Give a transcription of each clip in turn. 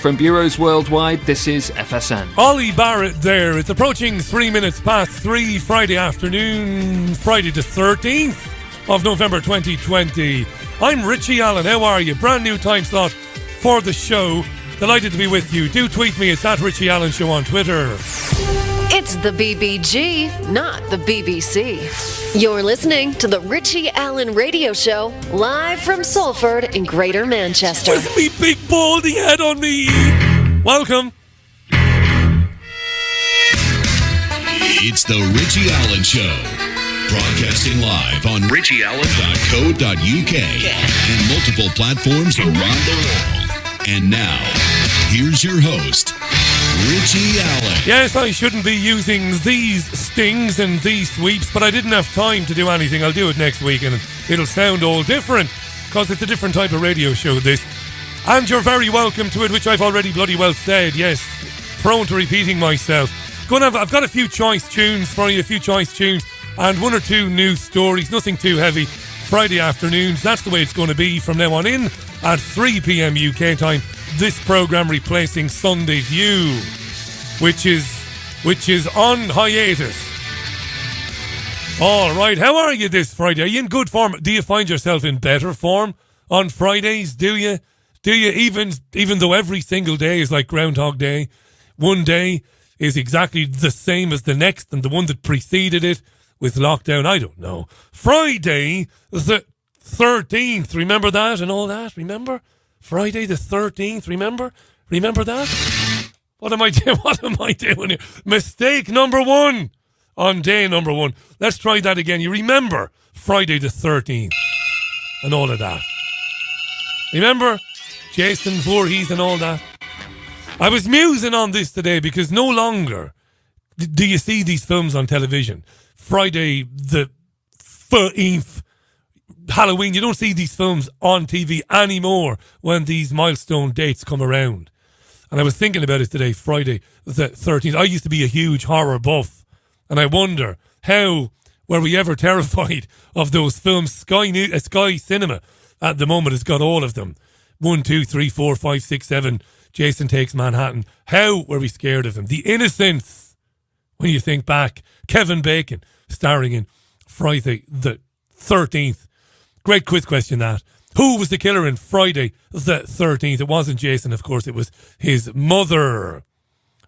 From bureaus worldwide, this is FSN. Ollie Barrett there. It's approaching 3 minutes past 3 Friday afternoon, Friday the 13th of November 2020. I'm Richie Allen. How are you? Brand new time slot for the show. Delighted to be with you. Do tweet me. It's at Richie Allen Show on Twitter. It's the BBG, not the BBC. You're listening to the Richie Allen Radio Show, live from Salford in Greater Manchester. With me big baldy head on me. Welcome. It's the Richie Allen Show. Broadcasting live on richieallen.co.uk and multiple platforms around the world. And now, here's your host, Richie Allen. Yes, I shouldn't be using these stings and these sweeps, but I didn't have time to do anything. I'll do it next week and it'll sound all different because it's a different type of radio show, this. And you're very welcome to it, which I've already bloody well said. Yes, prone to repeating myself. I've got a few choice tunes for you, and one or two news stories, nothing too heavy. Friday afternoons, that's the way it's going to be from now on in at 3 p.m. UK time. This programme replacing Sunday View, which is on hiatus. All right, how are you this Friday? Are you in good form? Do you find yourself in better form on Fridays? Do you even though every single day is like Groundhog Day? One day is exactly the same as the next, and the one that preceded it with lockdown, I don't know. Friday the 13th, remember that and all that? Remember? Friday the 13th, remember? Remember that? What am I doing here? Mistake number one on day number one. Let's try that again. You remember Friday the 13th and all of that. Remember Jason Voorhees and all that? I was musing on this today because no longer do you see these films on television. Friday the 13th, Halloween, you don't see these films on TV anymore when these milestone dates come around. And I was thinking about it today, Friday the 13th. I used to be a huge horror buff, and I wonder, how were we ever terrified of those films? Sky Cinema at the moment has got all of them. 1, 2, 3, 4, 5, 6, 7, Jason Takes Manhattan. How were we scared of them? The innocence, when you think back. Kevin Bacon starring in Friday the 13th. Great quiz question, that. Who was the killer in Friday the 13th? It wasn't Jason, of course. It was his mother.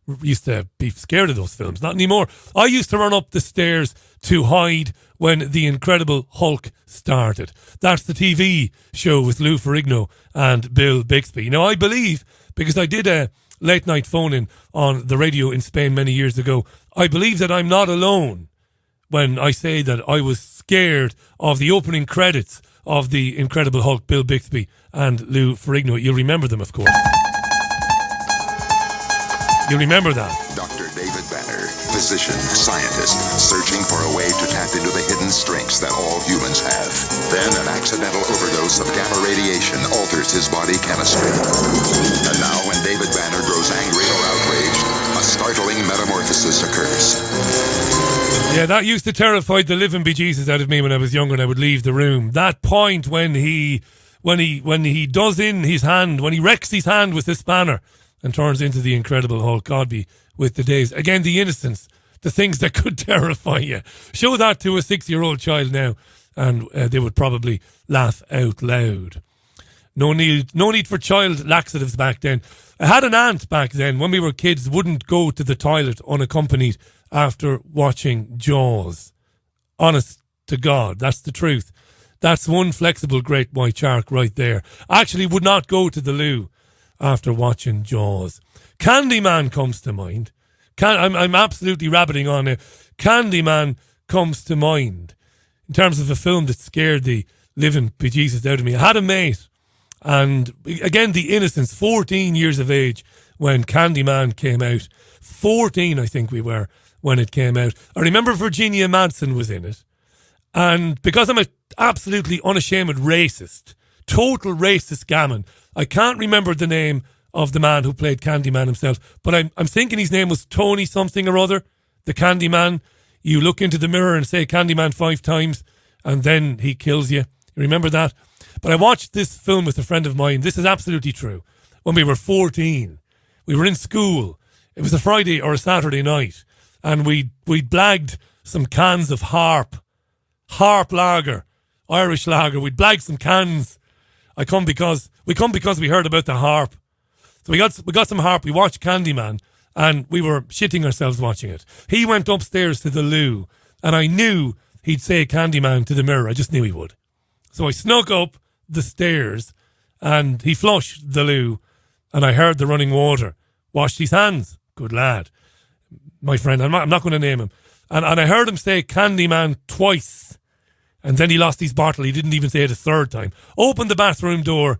We used to be scared of those films. Not anymore. I used to run up the stairs to hide when The Incredible Hulk started. That's the TV show with Lou Ferrigno and Bill Bixby. Now, I believe, because I did a late night phone-in on the radio in Spain many years ago, I believe that I'm not alone when I say that I was scared of the opening credits of The Incredible Hulk, Bill Bixby and Lou Ferrigno. You'll remember them, of course. You'll remember that. Dr. David Banner, physician, scientist, searching for a way to tap into the hidden strengths that all humans have. Then an accidental overdose of gamma radiation alters his body chemistry. And now when David Banner grows angry or outraged, a startling metamorphosis occurs. Yeah, that used to terrify the living bejesus out of me when I was younger and I would leave the room. That point when he does in his hand, when he wrecks his hand with the spanner and turns into the Incredible Hulk. God be with the days. Again, the innocence, the things that could terrify you. Show that to a 6-year-old child now and they would probably laugh out loud. No need for child laxatives back then. I had an aunt back then, when we were kids, wouldn't go to the toilet unaccompanied after watching Jaws. Honest to God, that's the truth. That's one flexible great white shark right there. Actually would not go to the loo after watching Jaws. Candyman comes to mind. I'm absolutely rabbiting on it. Candyman comes to mind in terms of a film that scared the living bejesus out of me. I had a mate, and again, the innocence, 14 years of age when Candyman came out. 14, I think we were, when it came out. I remember Virginia Madsen was in it. And because I'm an absolutely unashamed racist, total racist gammon, I can't remember the name of the man who played Candyman himself, but I'm thinking his name was Tony something or other, the Candyman. You look into the mirror and say Candyman 5 times, and then he kills you. You remember that? But I watched this film with a friend of mine. This is absolutely true. when we were 14. We were in school. It was a Friday or a Saturday night, and we blagged some cans of Harp lager, Irish lager. We'd blagged some cans. We come because we heard about the Harp. So we got some Harp. We watched Candyman, and we were shitting ourselves watching it. He went upstairs to the loo, and I knew he'd say Candyman to the mirror. I just knew he would. So I snuck up the stairs, and he flushed the loo, and I heard the running water. Washed his hands. Good lad. My friend, I'm not going to name him. And I heard him say Candyman twice. And then he lost his bottle. He didn't even say it a third time. Opened the bathroom door,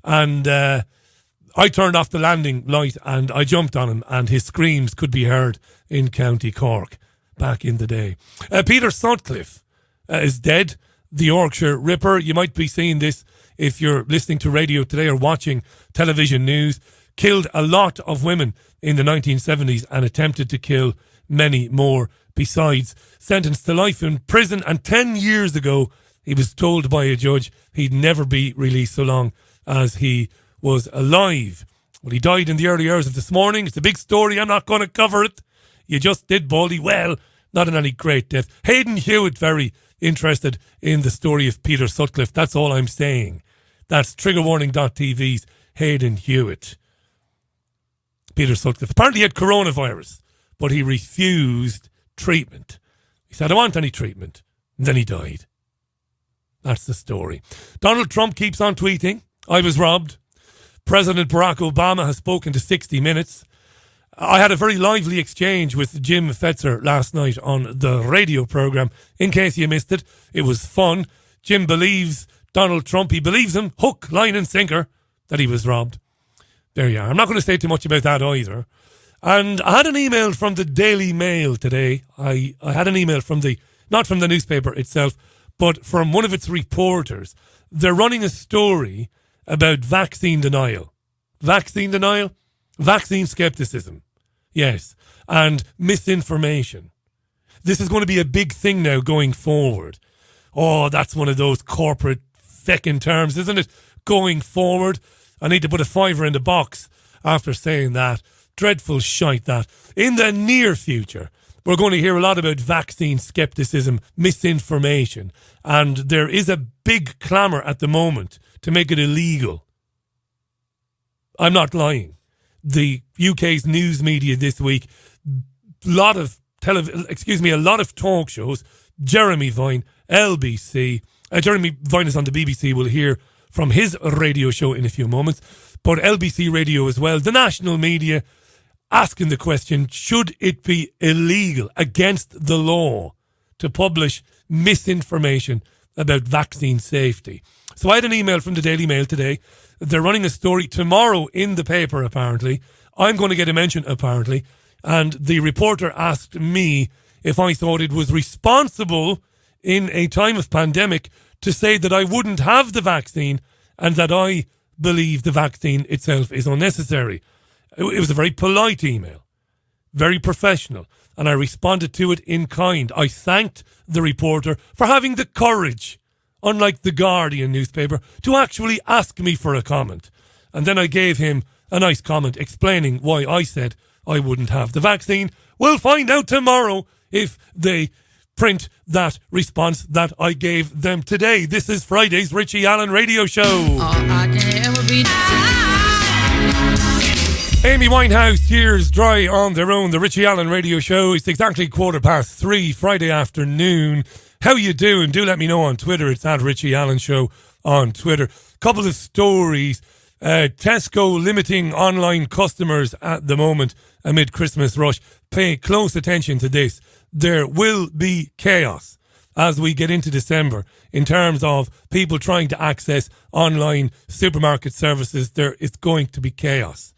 and I turned off the landing light, and I jumped on him, and his screams could be heard in County Cork back in the day. Peter Snodcliffe is dead. The Yorkshire Ripper. You might be seeing this if you're listening to radio today or watching television news. Killed a lot of women in the 1970s and attempted to kill many more besides. Sentenced to life in prison, and 10 years ago he was told by a judge he'd never be released so long as he was alive. Well, he died in the early hours of this morning. It's a big story. I'm not going to cover it. You just did, Baldy. Well, not in any great death. Hayden Hewitt, very interested in the story of Peter Sutcliffe. That's all I'm saying. That's triggerwarning.tv's Hayden Hewitt. Peter Sutcliffe apparently had coronavirus, but he refused treatment. He said, I don't want any treatment. And then he died. That's the story. Donald Trump keeps on tweeting, I was robbed. President Barack Obama has spoken to 60 Minutes. I had a very lively exchange with Jim Fetzer last night on the radio program. In case you missed it, it was fun. Jim believes Donald Trump. He believes him, hook, line and sinker, that he was robbed. There you are. I'm not going to say too much about that either. And I had an email from the Daily Mail today. I had an email from not from the newspaper itself, but from one of its reporters. They're running a story about vaccine denial. Vaccine denial? Vaccine skepticism. Yes. And misinformation. This is going to be a big thing now going forward. Oh, that's one of those corporate feckin' terms, isn't it? Going forward. I need to put a $5 in the box after saying that. Dreadful shite that. In the near future, we're going to hear a lot about vaccine skepticism, misinformation, and there is a big clamour at the moment to make it illegal. I'm not lying. The UK's news media this week, a lot of talk shows. Jeremy Vine, LBC. Jeremy Vine is on the BBC. We'll hear from his radio show in a few moments, but LBC Radio as well, the national media, asking the question, should it be illegal, against the law, to publish misinformation about vaccine safety? So I had an email from the Daily Mail today. They're running a story tomorrow in the paper, apparently. I'm going to get a mention, apparently, and the reporter asked me if I thought it was responsible in a time of pandemic to say that I wouldn't have the vaccine and that I believe the vaccine itself is unnecessary. It was a very polite email, very professional, and I responded to it in kind. I thanked the reporter for having the courage, unlike the Guardian newspaper, to actually ask me for a comment. And then I gave him a nice comment explaining why I said I wouldn't have the vaccine. We'll find out tomorrow if they print that response that I gave them today. This is Friday's Richie Allen Radio Show. All I can ever be. Amy Winehouse, Tears Dry on Their Own, the Richie Allen Radio Show. It's exactly 3:15 Friday afternoon. How you doing? Do let me know on Twitter. It's at Richie Allen Show on Twitter. Couple of stories. Tesco limiting online customers at the moment amid Christmas rush. Pay close attention to this. There will be chaos as we get into December in terms of people trying to access online supermarket services. There is going to be chaos.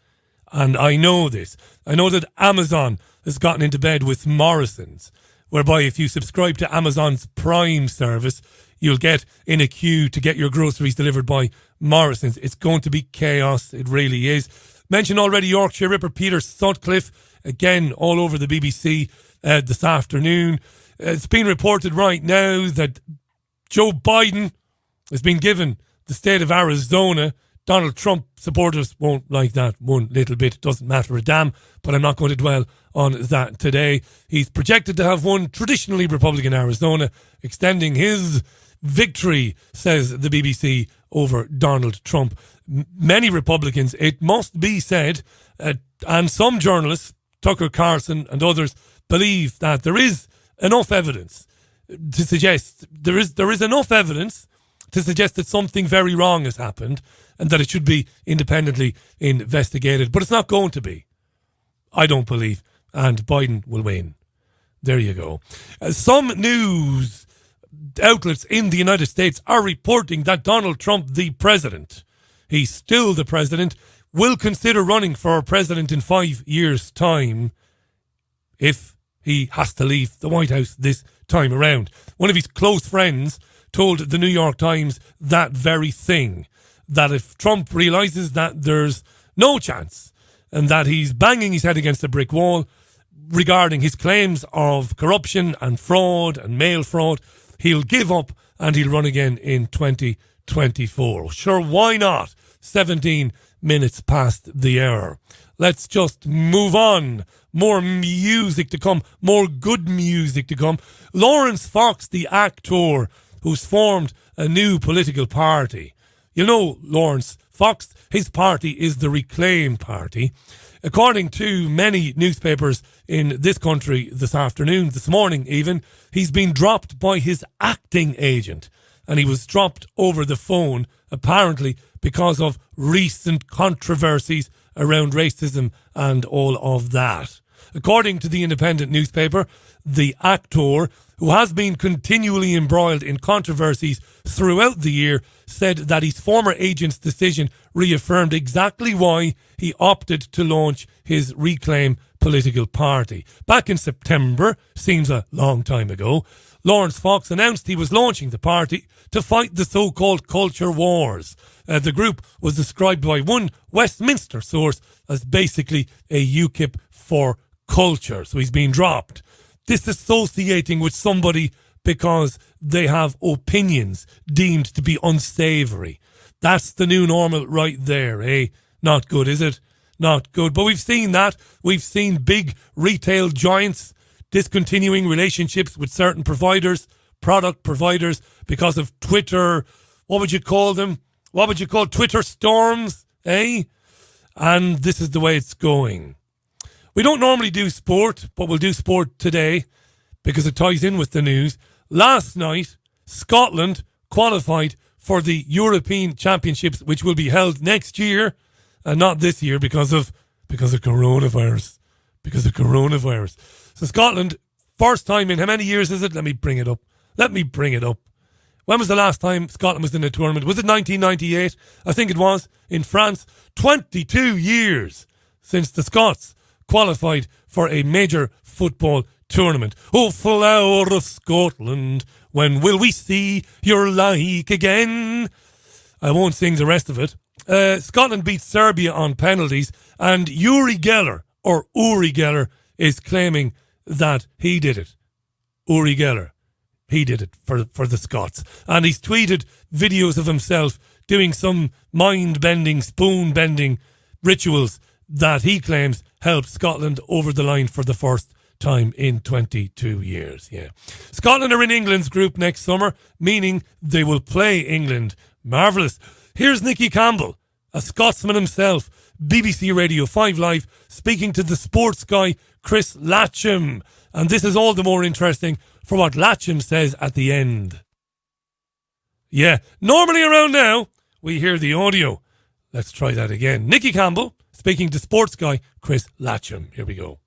And I know this. I know that Amazon has gotten into bed with Morrison's, whereby if you subscribe to Amazon's Prime service, you'll get in a queue to get your groceries delivered by Morrison's. It's going to be chaos. It really is. Mentioned already Yorkshire Ripper Peter Sutcliffe, again all over the BBC this afternoon. It's been reported right now that Joe Biden has been given the state of Arizona Donald Trump supporters won't like that one little bit. It doesn't matter a damn, but I'm not going to dwell on that today. He's projected to have won traditionally Republican Arizona, extending his victory, says the BBC, over Donald Trump. Many Republicans, it must be said, and some journalists, Tucker Carlson and others, believe that there is enough evidence to suggest there is enough evidence to suggest that something very wrong has happened and that it should be independently investigated. But it's not going to be, I don't believe, and Biden will win. There you go. Some news outlets in the United States are reporting that Donald Trump, the president, he's still the president, will consider running for president in 5 years' time if he has to leave the White House this time around. One of his close friends told the New York Times that very thing, that if Trump realises that there's no chance and that he's banging his head against a brick wall regarding his claims of corruption and fraud and mail fraud, he'll give up and he'll run again in 2024. Sure, why not? 17 minutes past the hour. Let's just move on. More music to come. More good music to come. Lawrence Fox, the actor, who's formed a new political party. You know Lawrence Fox, his party is the Reclaim Party. According to many newspapers in this country this morning even, he's been dropped by his acting agent. And he was dropped over the phone, apparently because of recent controversies around racism and all of that. According to the Independent newspaper, the actor, who has been continually embroiled in controversies throughout the year, said that his former agent's decision reaffirmed exactly why he opted to launch his Reclaim political party. Back in September, seems a long time ago, Lawrence Fox announced he was launching the party to fight the so-called culture wars. The group was described by one Westminster source as basically a UKIP for culture. So he's been dropped. Disassociating with somebody because they have opinions deemed to be unsavoury. That's the new normal right there, eh? Not good, is it? Not good. But we've seen that. We've seen big retail giants discontinuing relationships with certain providers, product providers, because of Twitter. What would you call them? What would you call Twitter storms, eh? And this is the way it's going. We don't normally do sport, but we'll do sport today because it ties in with the news. Last night, Scotland qualified for the European Championships, which will be held next year and not this year because of coronavirus. Because of coronavirus. So Scotland, first time in how many years is it? Let me bring it up. When was the last time Scotland was in a tournament? Was it 1998? I think it was, in France. 22 years since the Scots qualified for a major football tournament. Oh, flower of Scotland, when will we see your like again? I won't sing the rest of it. Scotland beat Serbia on penalties, and Uri Geller is claiming that he did it. Uri Geller, he did it for the Scots. And he's tweeted videos of himself doing some mind-bending, spoon-bending rituals that he claims helped Scotland over the line for the first time in 22 years. Yeah. Scotland are in England's group next summer, meaning they will play England. Marvellous. Here's Nicky Campbell, a Scotsman himself, BBC Radio 5 Live, speaking to the sports guy Chris Latcham. And this is all the more interesting for what Latcham says at the end. Yeah, normally around now, we hear the audio. Let's try that again. Nicky Campbell speaking to sports guy Chris Latcham. Here we go.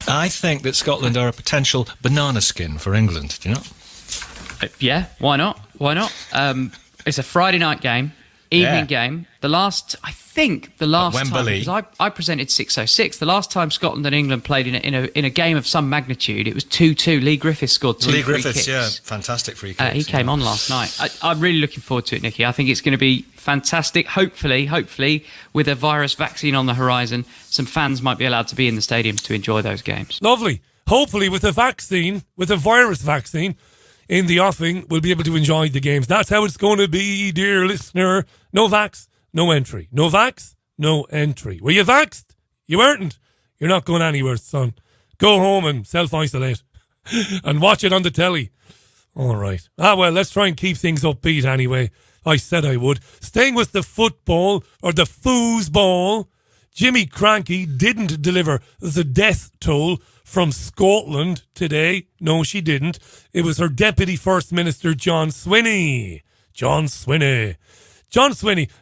I think that Scotland are a potential banana skin for England. Do you know? Yeah, why not? It's a Friday night game, evening game. I think the last Wembley. time, because I presented 606, the last time Scotland and England played in a game of some magnitude, it was 2-2. Lee Griffiths scored two free kicks. Yeah, fantastic free kicks. He came on last night. I'm really looking forward to it, Nicky. I think it's going to be fantastic. Hopefully, with a virus vaccine on the horizon, some fans might be allowed to be in the stadiums to enjoy those games. Lovely. Hopefully, with a virus vaccine in the offing, we'll be able to enjoy the games. That's how it's going to be, dear listener. No vax, no entry. No vax, no entry. Were you vaxxed? You weren't. You're not going anywhere, son. Go home and self-isolate and watch it on the telly. All right. Well, let's try and keep things upbeat anyway. I said I would. Staying with the football, or the foosball, Jimmy Cranky didn't deliver the death toll from Scotland today. No, she didn't. It was her Deputy First Minister, John Swinney. John Swinney.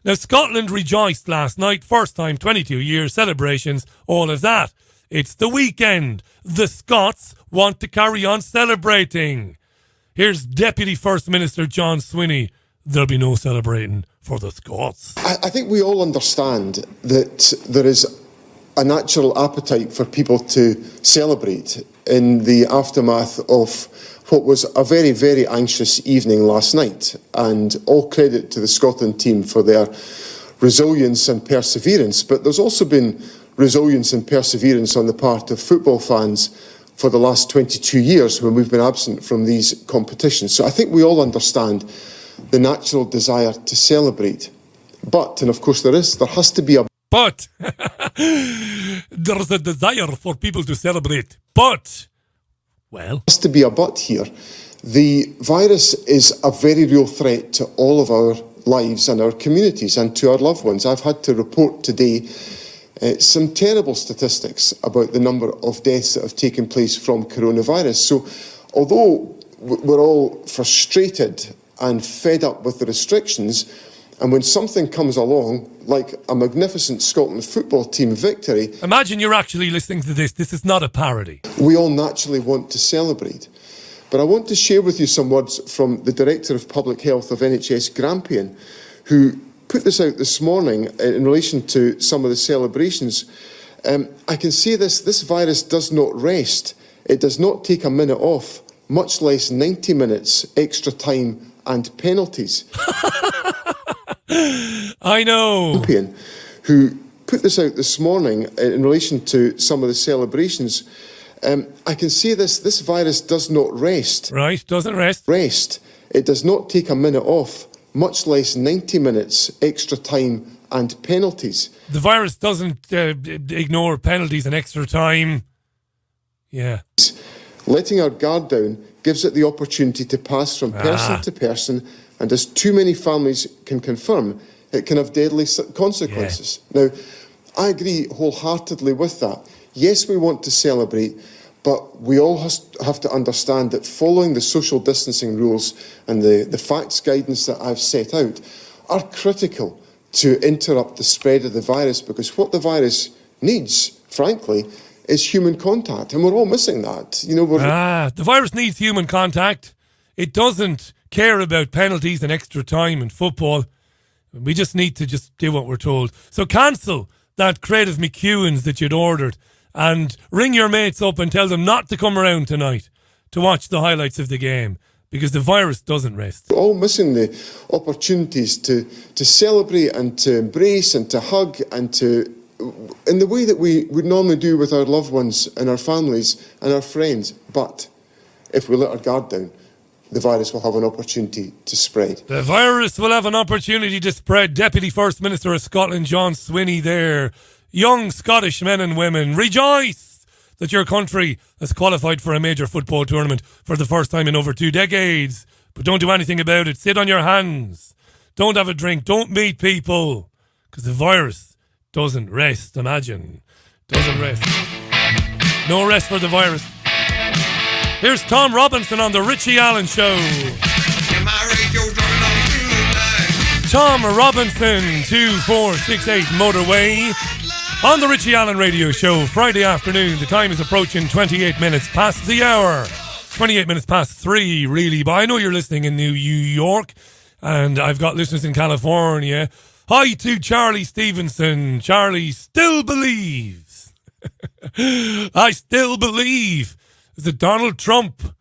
Now, Scotland rejoiced last night. First time, 22 years, celebrations, all of that. It's the weekend. The Scots want to carry on celebrating. Here's Deputy First Minister John Swinney. There'll be no celebrating for the Scots. I think we all understand that there is a natural appetite for people to celebrate in the aftermath of what was a very, very anxious evening last night. And all credit to the Scotland team for their resilience and perseverance. But there's also been resilience and perseverance on the part of football fans for the last 22 years when we've been absent from these competitions. So I think we all understand the natural desire to celebrate. But, and of course there has to be a but. There's a desire for people to celebrate. But, well. There has to be a but here. The virus is a very real threat to all of our lives and our communities and to our loved ones. I've had to report today some terrible statistics about the number of deaths that have taken place from coronavirus. So, although we're all frustrated and fed up with the restrictions, and when something comes along, like a magnificent Scotland football team victory... Imagine you're actually listening to this. This is not a parody. We all naturally want to celebrate. But I want to share with you some words from the Director of Public Health of NHS Grampian, who put this out this morning in relation to some of the celebrations. I can say this virus does not rest. It does not take a minute off, much less 90 minutes extra time and penalties. I know. Who put this out this morning in relation to some of the celebrations. I can say this virus does not rest. Right, doesn't rest. It does not take a minute off, much less 90 minutes extra time and penalties. The virus doesn't ignore penalties and extra time. Yeah. Letting our guard down gives it the opportunity to pass from person to person, and as too many families can confirm, it can have deadly consequences. Yeah. Now, I agree wholeheartedly with that. Yes, we want to celebrate, but we all have to understand that following the social distancing rules and the facts guidance that I've set out are critical to interrupt the spread of the virus, because what the virus needs, frankly, is human contact, and we're all missing that. You know, the virus needs human contact. It doesn't care about penalties and extra time in football. We just need to just do what we're told. So cancel that Creative McEwen's that you'd ordered and ring your mates up and tell them not to come around tonight to watch the highlights of the game, because the virus doesn't rest. We're all missing the opportunities to celebrate and to embrace and to hug and to, in the way that we would normally do with our loved ones and our families and our friends. But if we let our guard down, the virus will have an opportunity to spread. The virus will have an opportunity to spread. Deputy First Minister of Scotland, John Swinney there. Young Scottish men and women, rejoice that your country has qualified for a major football tournament for the first time in over 2 decades. But don't do anything about it. Sit on your hands. Don't have a drink. Don't meet people. Because the virus doesn't rest, imagine. Doesn't rest. No rest for the virus. Here's Tom Robinson on the Richie Allen Show. Tom Robinson, 2468 Motorway. On the Richie Allen Radio Show, Friday afternoon. The time is approaching 28 minutes past the hour. 28 minutes past 3, really. But I know you're listening in New York, and I've got listeners in California. Hi to Charlie Stevenson. Charlie still believes. I still believe that Donald Trump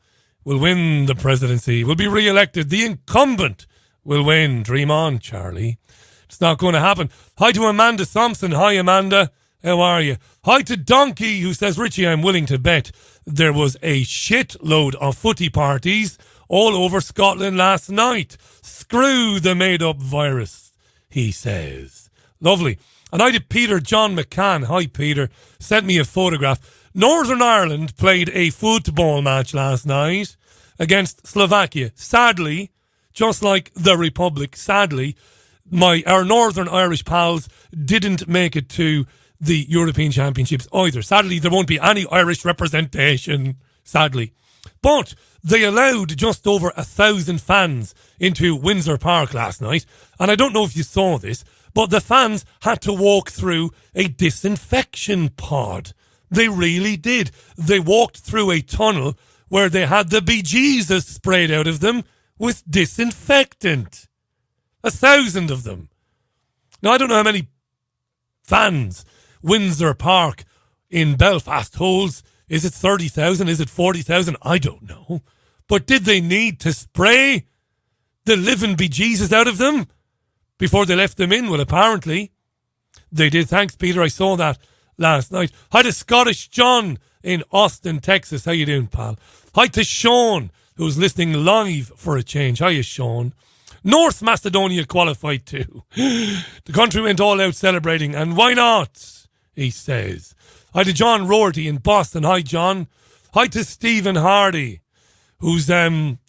will win the presidency, will be re-elected. The incumbent will win. Dream on, Charlie. It's not going to happen. Hi to Amanda Thompson. Hi, Amanda. How are you? Hi to Donkey, who says, Richie, I'm willing to bet there was a shitload of footy parties all over Scotland last night. Screw the made-up virus, he says. Lovely. And I did Peter John McCann. Hi, Peter. Sent me a photograph. Northern Ireland played a football match last night against Slovakia. Sadly, just like the Republic, sadly, our Northern Irish pals didn't make it to the European Championships either. Sadly, there won't be any Irish representation, sadly. But they allowed just over 1,000 fans into Windsor Park last night. And I don't know if you saw this, but the fans had to walk through a disinfection pod. They really did. They walked through a tunnel where they had the bejesus sprayed out of them with disinfectant. 1,000 of them. Now, I don't know how many fans Windsor Park in Belfast holds. Is it 30,000? Is it 40,000? I don't know. But did they need to spray the living bejesus out of them before they left them in? Well, apparently they did. Thanks, Peter. I saw that last night. Hi to Scottish John in Austin, Texas. How you doing, pal? Hi to Sean, who's listening live for a change. Hiya, Sean. North Macedonia qualified too. The country went all out celebrating, and why not, he says. Hi to John Rorty in Boston. Hi, John. Hi to Stephen Hardy, who's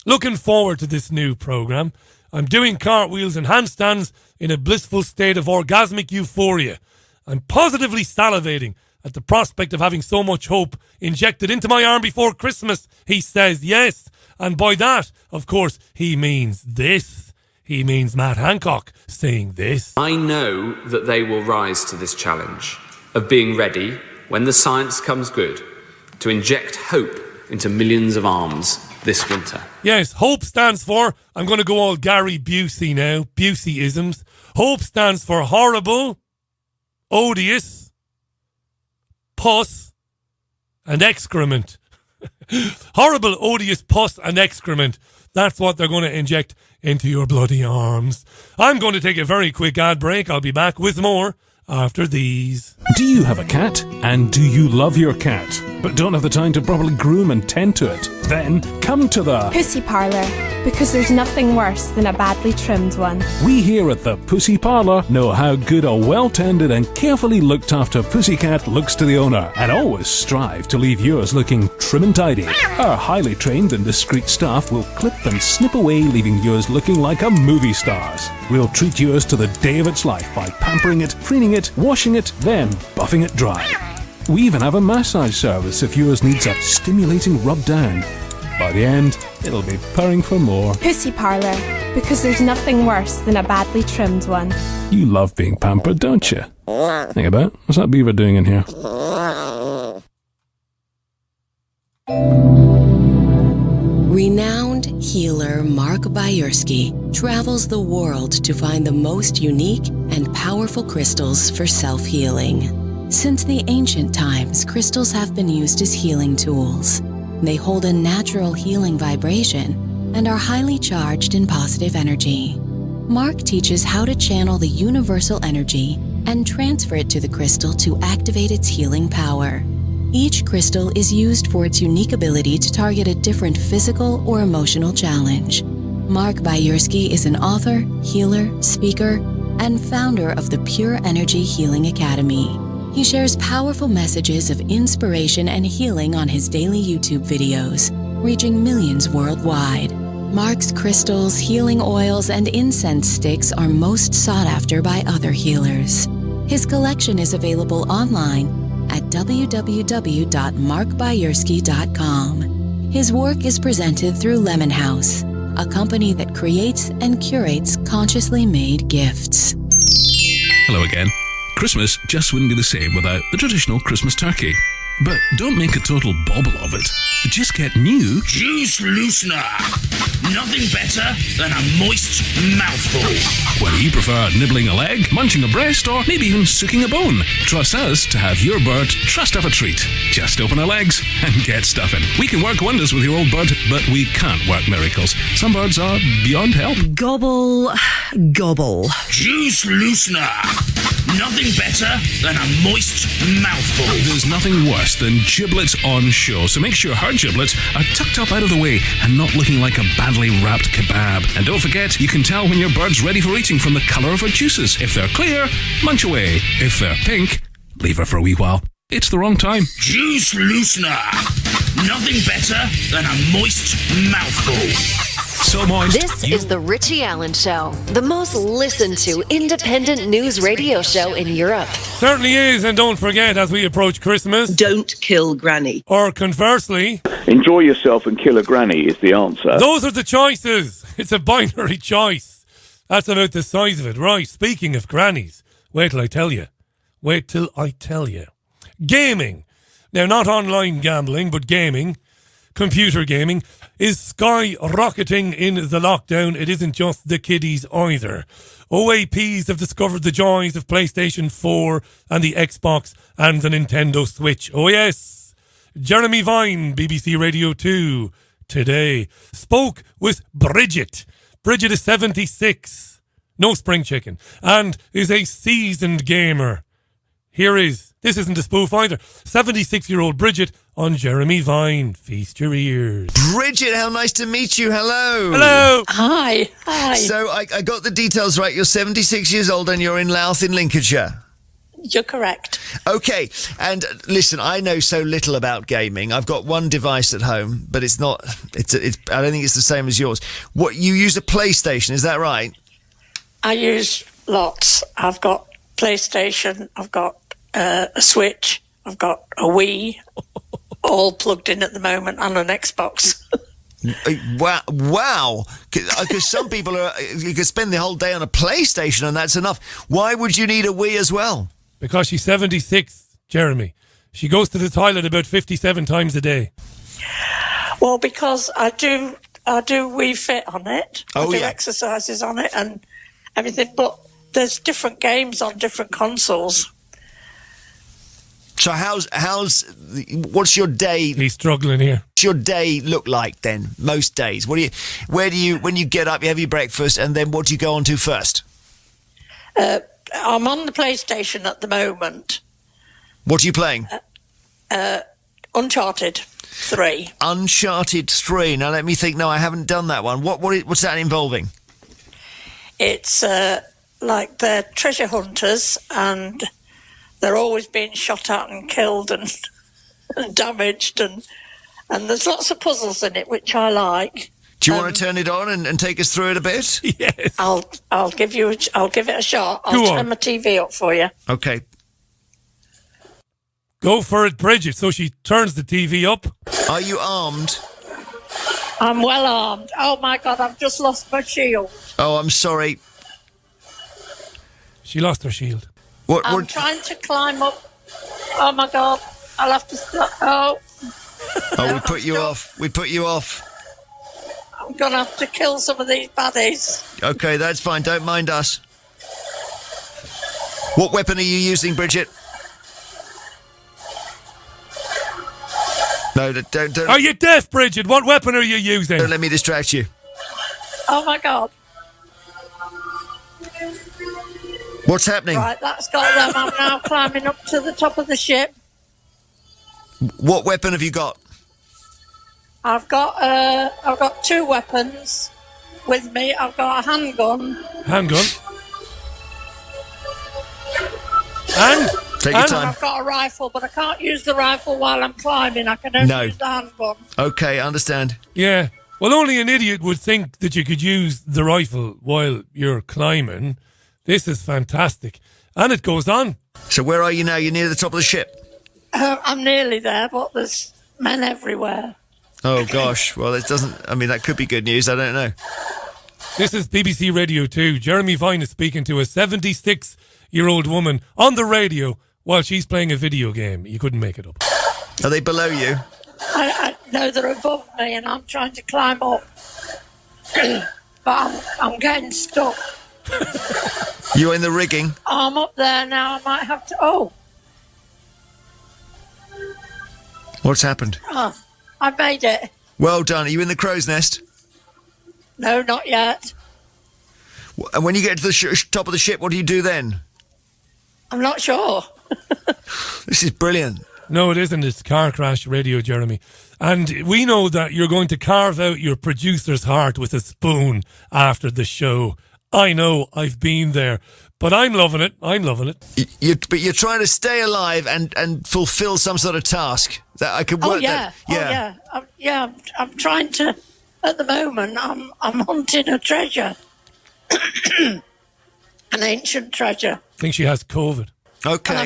looking forward to this new programme. I'm doing cartwheels and handstands in a blissful state of orgasmic euphoria. I'm positively salivating at the prospect of having so much hope injected into my arm before Christmas, he says. Yes, and by that, of course, he means this. He means Matt Hancock saying this. I know that they will rise to this challenge of being ready, when the science comes good, to inject hope into millions of arms this winter. Yes, HOPE stands for, I'm going to go all Gary Busey now, Busey-isms. HOPE stands for horrible, odious, pus, and excrement. Horrible, odious pus and excrement. That's what they're going to inject into your bloody arms. I'm going to take a very quick ad break. I'll be back with more after these. Do you have a cat? And do you love your cat, but don't have the time to properly groom and tend to it? Then come to the Pussy Parlour, because there's nothing worse than a badly trimmed one. We here at the Pussy Parlour know how good a well-tended and carefully looked after pussycat looks to the owner, and always strive to leave yours looking trim and tidy. Our highly trained and discreet staff will clip and snip away, leaving yours looking like a movie star's. We'll treat yours to the day of its life by pampering it, preening it, washing it, then buffing it dry. We even have a massage service if yours needs a stimulating rub down. By the end, it'll be purring for more. Pussy Parlour, because there's nothing worse than a badly trimmed one. You love being pampered, don't you? Think about it. What's that beaver doing in here? Renowned healer Mark Bayersky travels the world to find the most unique and powerful crystals for self-healing. Since the ancient times, crystals have been used as healing tools. They hold a natural healing vibration and are highly charged in positive energy. Mark teaches how to channel the universal energy and transfer it to the crystal to activate its healing power. Each crystal is used for its unique ability to target a different physical or emotional challenge. Mark Bayersky is an author, healer, speaker, and founder of the Pure Energy Healing Academy. He shares powerful messages of inspiration and healing on his daily YouTube videos, reaching millions worldwide. Mark's crystals, healing oils, and incense sticks are most sought after by other healers. His collection is available online at www.markbayersky.com. His work is presented through Lemon House, a company that creates and curates consciously made gifts. Hello again. Christmas just wouldn't be the same without the traditional Christmas turkey. But don't make a total bauble of it. Just get new Juice Loosener. Nothing better than a moist mouthful. Whether you prefer nibbling a leg, munching a breast, or maybe even sucking a bone, trust us to have your bird trust up a treat. Just open her legs and get stuffing. We can work wonders with your old bird, but we can't work miracles. Some birds are beyond help. Gobble, gobble. Juice Loosener. Nothing better than a moist mouthful. There's nothing worse than giblets on show, so make sure her giblets are tucked up out of the way and not looking like a badly wrapped kebab. And don't forget, you can tell when your bird's ready for eating from the colour of her juices. If they're clear, munch away. If they're pink, leave her for a wee while. It's the wrong time. Juice loosener. Nothing better than a moist mouthful. So moist. This is the Richie Allen Show, the most listened to independent news radio show in Europe. Certainly is, and don't forget, as we approach Christmas, don't kill Granny. Or conversely, enjoy yourself and kill a granny is the answer. Those are the choices. It's a binary choice. That's about the size of it. Right, speaking of grannies, wait till I tell you. Wait till I tell you. Gaming. Now, not online gambling, but gaming. Computer gaming is skyrocketing in the lockdown. It isn't just the kiddies either. OAPs have discovered the joys of PlayStation 4 and the Xbox and the Nintendo Switch. Oh yes. Jeremy Vine, BBC Radio 2, today, spoke with Bridget. Bridget is 76, no spring chicken, and is a seasoned gamer. This isn't a spoof either, 76-year-old Bridget on Jeremy Vine. Feast your ears. Bridget, how nice to meet you. Hello. Hello. Hi. So I got the details right. You're 76 years old and you're in Louth in Lincolnshire. You're correct. Okay, and listen, I know so little about gaming. I've got one device at home, but it's not. I don't think it's the same as yours. What, you use a PlayStation? Is that right? I use lots. I've got PlayStation. I've got a Switch. I've got a Wii, all plugged in at the moment, and an Xbox. Wow! Because some people you could spend the whole day on a PlayStation and that's enough. Why would you need a Wii as well? Because she's 76, Jeremy. She goes to the toilet about 57 times a day. Well, because I do Wii Fit on it. I do yeah. exercises on it and everything, but there's different games on different consoles. So what's your day? He's struggling here. What's your day look like then? Most days. When you get up, you have your breakfast, and then what do you go on to first? I'm on the PlayStation at the moment. What are you playing? Uncharted 3. Uncharted 3. Now let me think. No, I haven't done that one. What's that involving? It's like they're treasure hunters and they're always being shot at and killed and damaged and there's lots of puzzles in it which I like. Do you want to turn it on and take us through it a bit? Yes. I'll give it a shot. I'll turn my TV up for you. Okay. Go for it, Bridget. So she turns the TV up. Are you armed? I'm well armed. Oh my God, I've just lost my shield. Oh, I'm sorry. She lost her shield. I'm trying to climb up. Oh my God, I'll have to stop. Oh, we put you off. We put you off. I'm going to have to kill some of these baddies. Okay, that's fine. Don't mind us. What weapon are you using, Bridget? No, don't. Are you deaf, Bridget? What weapon are you using? Don't let me distract you. Oh my God. What's happening? Right, that's got them. I'm now climbing up to the top of the ship. What weapon have you got? I've got two weapons with me. I've got a handgun. Handgun? And? Take your time. I've got a rifle, but I can't use the rifle while I'm climbing. I can only use the handgun. Okay, I understand. Yeah. Well, only an idiot would think that you could use the rifle while you're climbing. This is fantastic. And it goes on. So where are you now? You're near the top of the ship? I'm nearly there, but there's men everywhere. Oh, gosh. Well, that could be good news. I don't know. This is BBC Radio 2. Jeremy Vine is speaking to a 76-year-old woman on the radio while she's playing a video game. You couldn't make it up. Are they below you? I know they're above me and I'm trying to climb up. But I'm getting stuck. You're in the rigging? I'm up there now. I might have to... Oh. What's happened? Oh, I made it. Well done. Are you in the crow's nest? No, not yet. And when you get to the top of the ship, what do you do then? I'm not sure. This is brilliant. No, it isn't. It's Car Crash Radio, Jeremy. And we know that you're going to carve out your producer's heart with a spoon after the show. I know, I've been there. But I'm loving it. But you're trying to stay alive and fulfill some sort of task that I could work. I'm trying to. At the moment, I'm hunting a treasure, an ancient treasure. I think she has COVID. Okay. And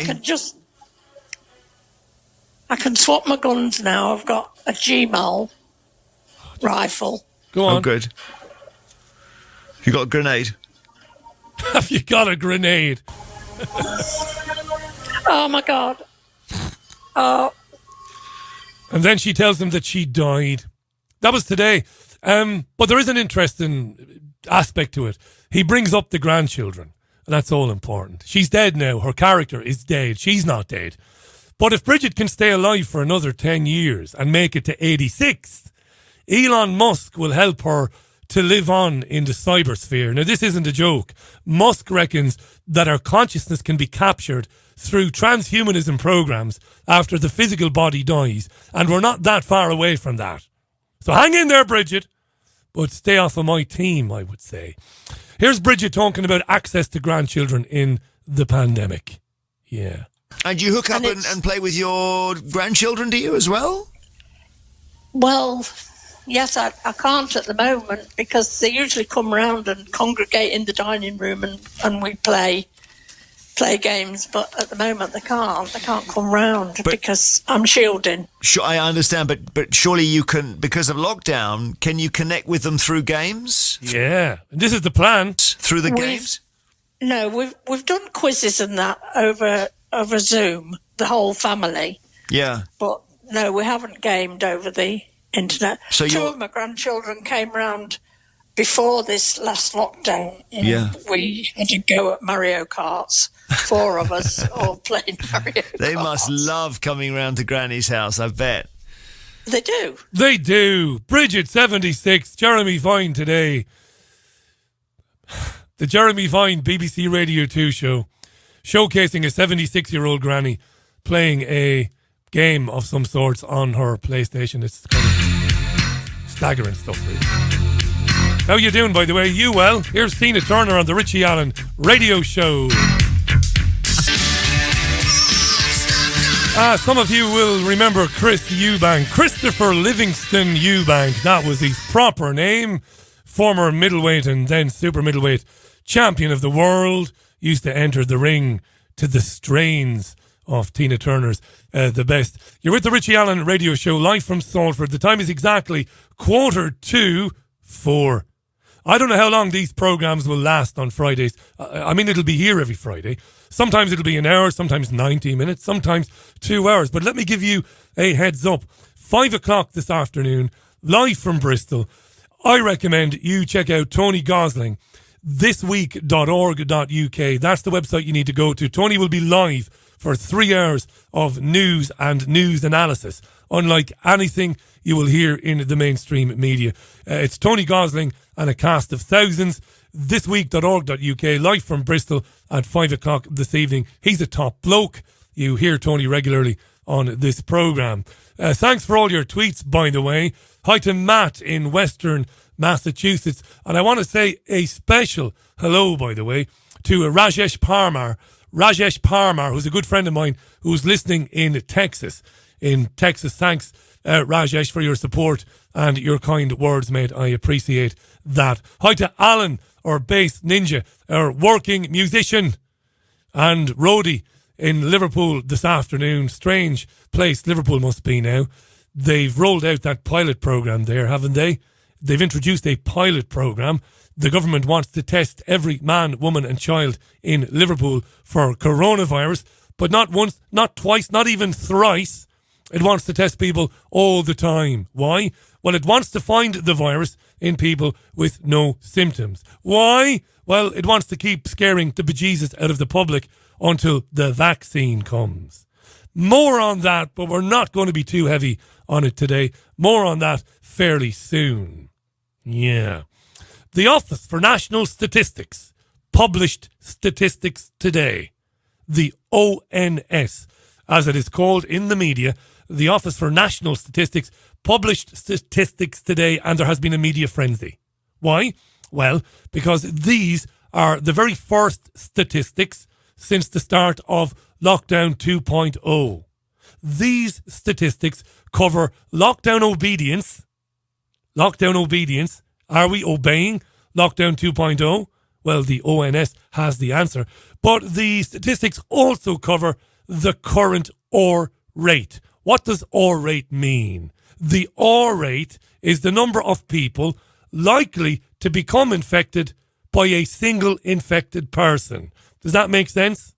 I can swap my guns now. I've got a Gmal rifle. Go on. Oh, good. You got a grenade? Have you got a grenade? Oh, my God. Oh. And then she tells him that she died. That was today. But there is an interesting aspect to it. He brings up the grandchildren, and that's all important. She's dead now. Her character is dead. She's not dead. But if Bridget can stay alive for another 10 years and make it to 86, Elon Musk will help her to live on in the cybersphere. Now, this isn't a joke. Musk reckons that our consciousness can be captured through transhumanism programs after the physical body dies, and we're not that far away from that. So hang in there, Bridget, but stay off of my team, I would say. Here's Bridget talking about access to grandchildren in the pandemic. Yeah. And you hook up and play with your grandchildren, do you, as well? Well, yes, I can't at the moment because they usually come round and congregate in the dining room and we play games, but at the moment they can't come round because I'm shielding. Sure, I understand, but surely you can, because of lockdown, can you connect with them through games? Yeah, this is the plan. Through the games? No, we've done quizzes and that over Zoom, the whole family. Yeah. But no, we haven't gamed over the internet. So two of my grandchildren came round before this last lockdown. Yeah. We had to go at Mario Karts. 4 of us all playing Mario Karts. They must love coming round to Granny's house, I bet. They do. They do. Bridget, 76. Jeremy Vine today. The Jeremy Vine BBC Radio 2 show, showcasing a 76-year-old granny playing a game of some sorts on her PlayStation. It's kind of staggering stuff, really. How you doing, by the way? You well? Here's Tina Turner on the Richie Allen Radio Show. Some of you will remember Chris Eubank. Christopher Livingston Eubank. That was his proper name. Former middleweight and then super middleweight champion of the world. Used to enter the ring to the strains of Tina Turner's The Best. You're with the Richie Allen Radio Show, live from Salford. The time is exactly 4:45. I don't know how long these programs will last on Fridays. I mean, it'll be here every Friday. Sometimes it'll be an hour, sometimes 90 minutes, sometimes 2 hours. But let me give you a heads up. 5 o'clock this afternoon, live from Bristol. I recommend you check out Tony Gosling, thisweek.org.uk. That's the website you need to go to. Tony will be live for 3 hours of news and news analysis, unlike anything you will hear in the mainstream media. It's Tony Gosling and a cast of thousands. Thisweek.org.uk, live from Bristol at 5 o'clock this evening. He's a top bloke. You hear Tony regularly on this programme. Thanks for all your tweets, by the way. Hi to Matt in Western Massachusetts. And I want to say a special hello, by the way, to Rajesh Parmar. Rajesh Parmar, who's a good friend of mine, who's listening in Texas. Thanks, Rajesh, for your support and your kind words, mate. I appreciate that. Hi to Alan, our bass ninja, our working musician and roadie in Liverpool this afternoon. Strange place Liverpool must be now. They've rolled out that pilot program there, haven't they? They've introduced a pilot program. The government wants to test every man, woman and child in Liverpool for coronavirus, but not once, not twice, not even thrice. It wants to test people all the time. Why? Well, it wants to find the virus in people with no symptoms. Why? Well, it wants to keep scaring the bejesus out of the public until the vaccine comes. More on that, but we're not going to be too heavy on it today. More on that fairly soon. Yeah. The Office for National Statistics published statistics today. the ONS, as it is called in the media, the Office for National Statistics, published statistics today, and there has been a media frenzy. Why? Well, because these are the very first statistics since the start of Lockdown 2.0. These statistics cover lockdown obedience. Lockdown obedience. Are we obeying Lockdown 2.0? Well, the ONS has the answer. But the statistics also cover the current R rate. What does R rate mean? The R rate is the number of people likely to become infected by a single infected person. Does that make sense?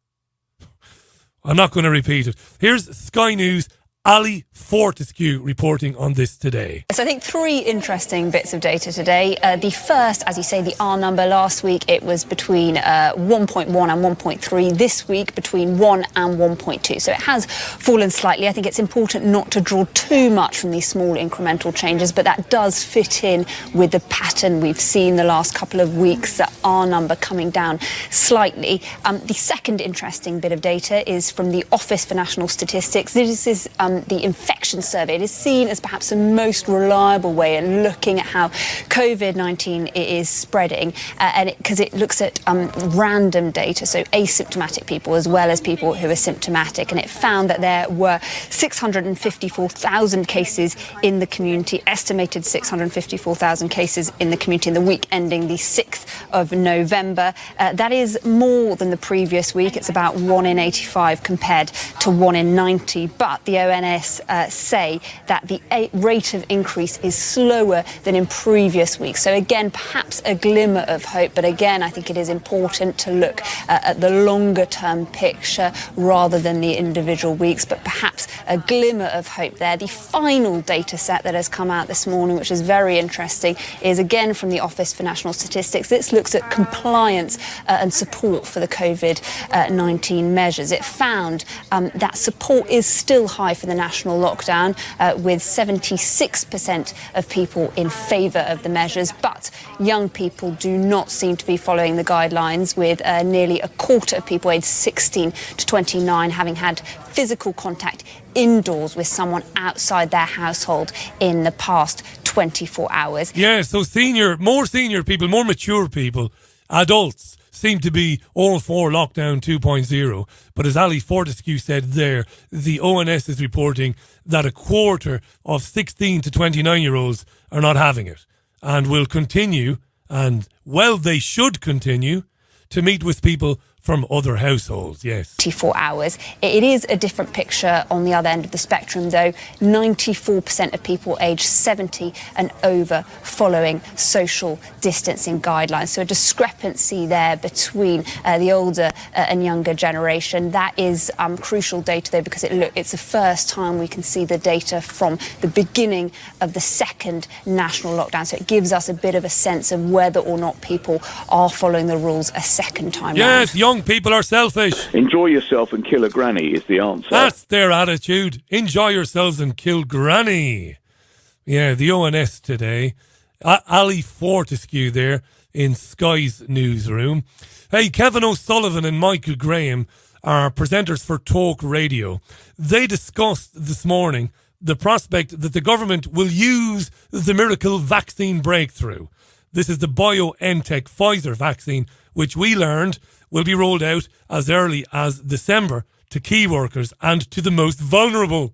I'm not going to repeat it. Here's Sky News' Ali Fortescue reporting on this today. So I think three interesting bits of data today. The first, as you say, the R number. Last week it was between 1.1 and 1.3. This week between 1 and 1.2. So it has fallen slightly. I think it's important not to draw too much from these small incremental changes, but that does fit in with the pattern we've seen the last couple of weeks, that R number coming down slightly. The second interesting bit of data is from the Office for National Statistics. This is the infection survey. It is seen as perhaps the most reliable way of looking at how COVID-19 is spreading, and because it looks at random data, so asymptomatic people as well as people who are symptomatic, and it found that there were 654,000 cases in the community, estimated 654,000 cases in the community in the week ending the 6th of November. That is more than the previous week. It's about 1 in 85 compared to 1 in 90, but the ONS say that the rate of increase is slower than in previous weeks. So again, perhaps a glimmer of hope, but again, I think it is important to look at the longer term picture rather than the individual weeks, but perhaps a glimmer of hope there. The final data set that has come out this morning, which is very interesting, is again from the Office for National Statistics. This looks at compliance and support for the COVID-19 measures. It found that support is still high for the national lockdown, with 76% of people in favour of the measures, but young people do not seem to be following the guidelines, with nearly a quarter of people aged 16 to 29 having had physical contact indoors with someone outside their household in the past 24 hours. Yeah, so more senior people, more mature people, adults, seem to be all for Lockdown 2.0. But as Ali Fortescue said there, the ONS is reporting that a quarter of 16 to 29-year-olds are not having it and will continue, and, well, they should continue, to meet with people from other households, yes. 24 hours. It is a different picture on the other end of the spectrum, though. 94% of people aged 70 and over following social distancing guidelines. So a discrepancy there between the older and younger generation. That is crucial data, though, because it's the first time we can see the data from the beginning of the second national lockdown. So it gives us a bit of a sense of whether or not people are following the rules a second time Yes, round. young people are selfish. Enjoy yourself and kill a granny is the answer. That's their attitude. Enjoy yourselves and kill granny. Yeah, the ONS today. Ali Fortescue there in Sky's newsroom. Hey, Kevin O'Sullivan and Michael Graham are presenters for Talk Radio. They discussed this morning the prospect that the government will use the miracle vaccine breakthrough. This is the BioNTech Pfizer vaccine, which we learned will be rolled out as early as December to key workers and to the most vulnerable.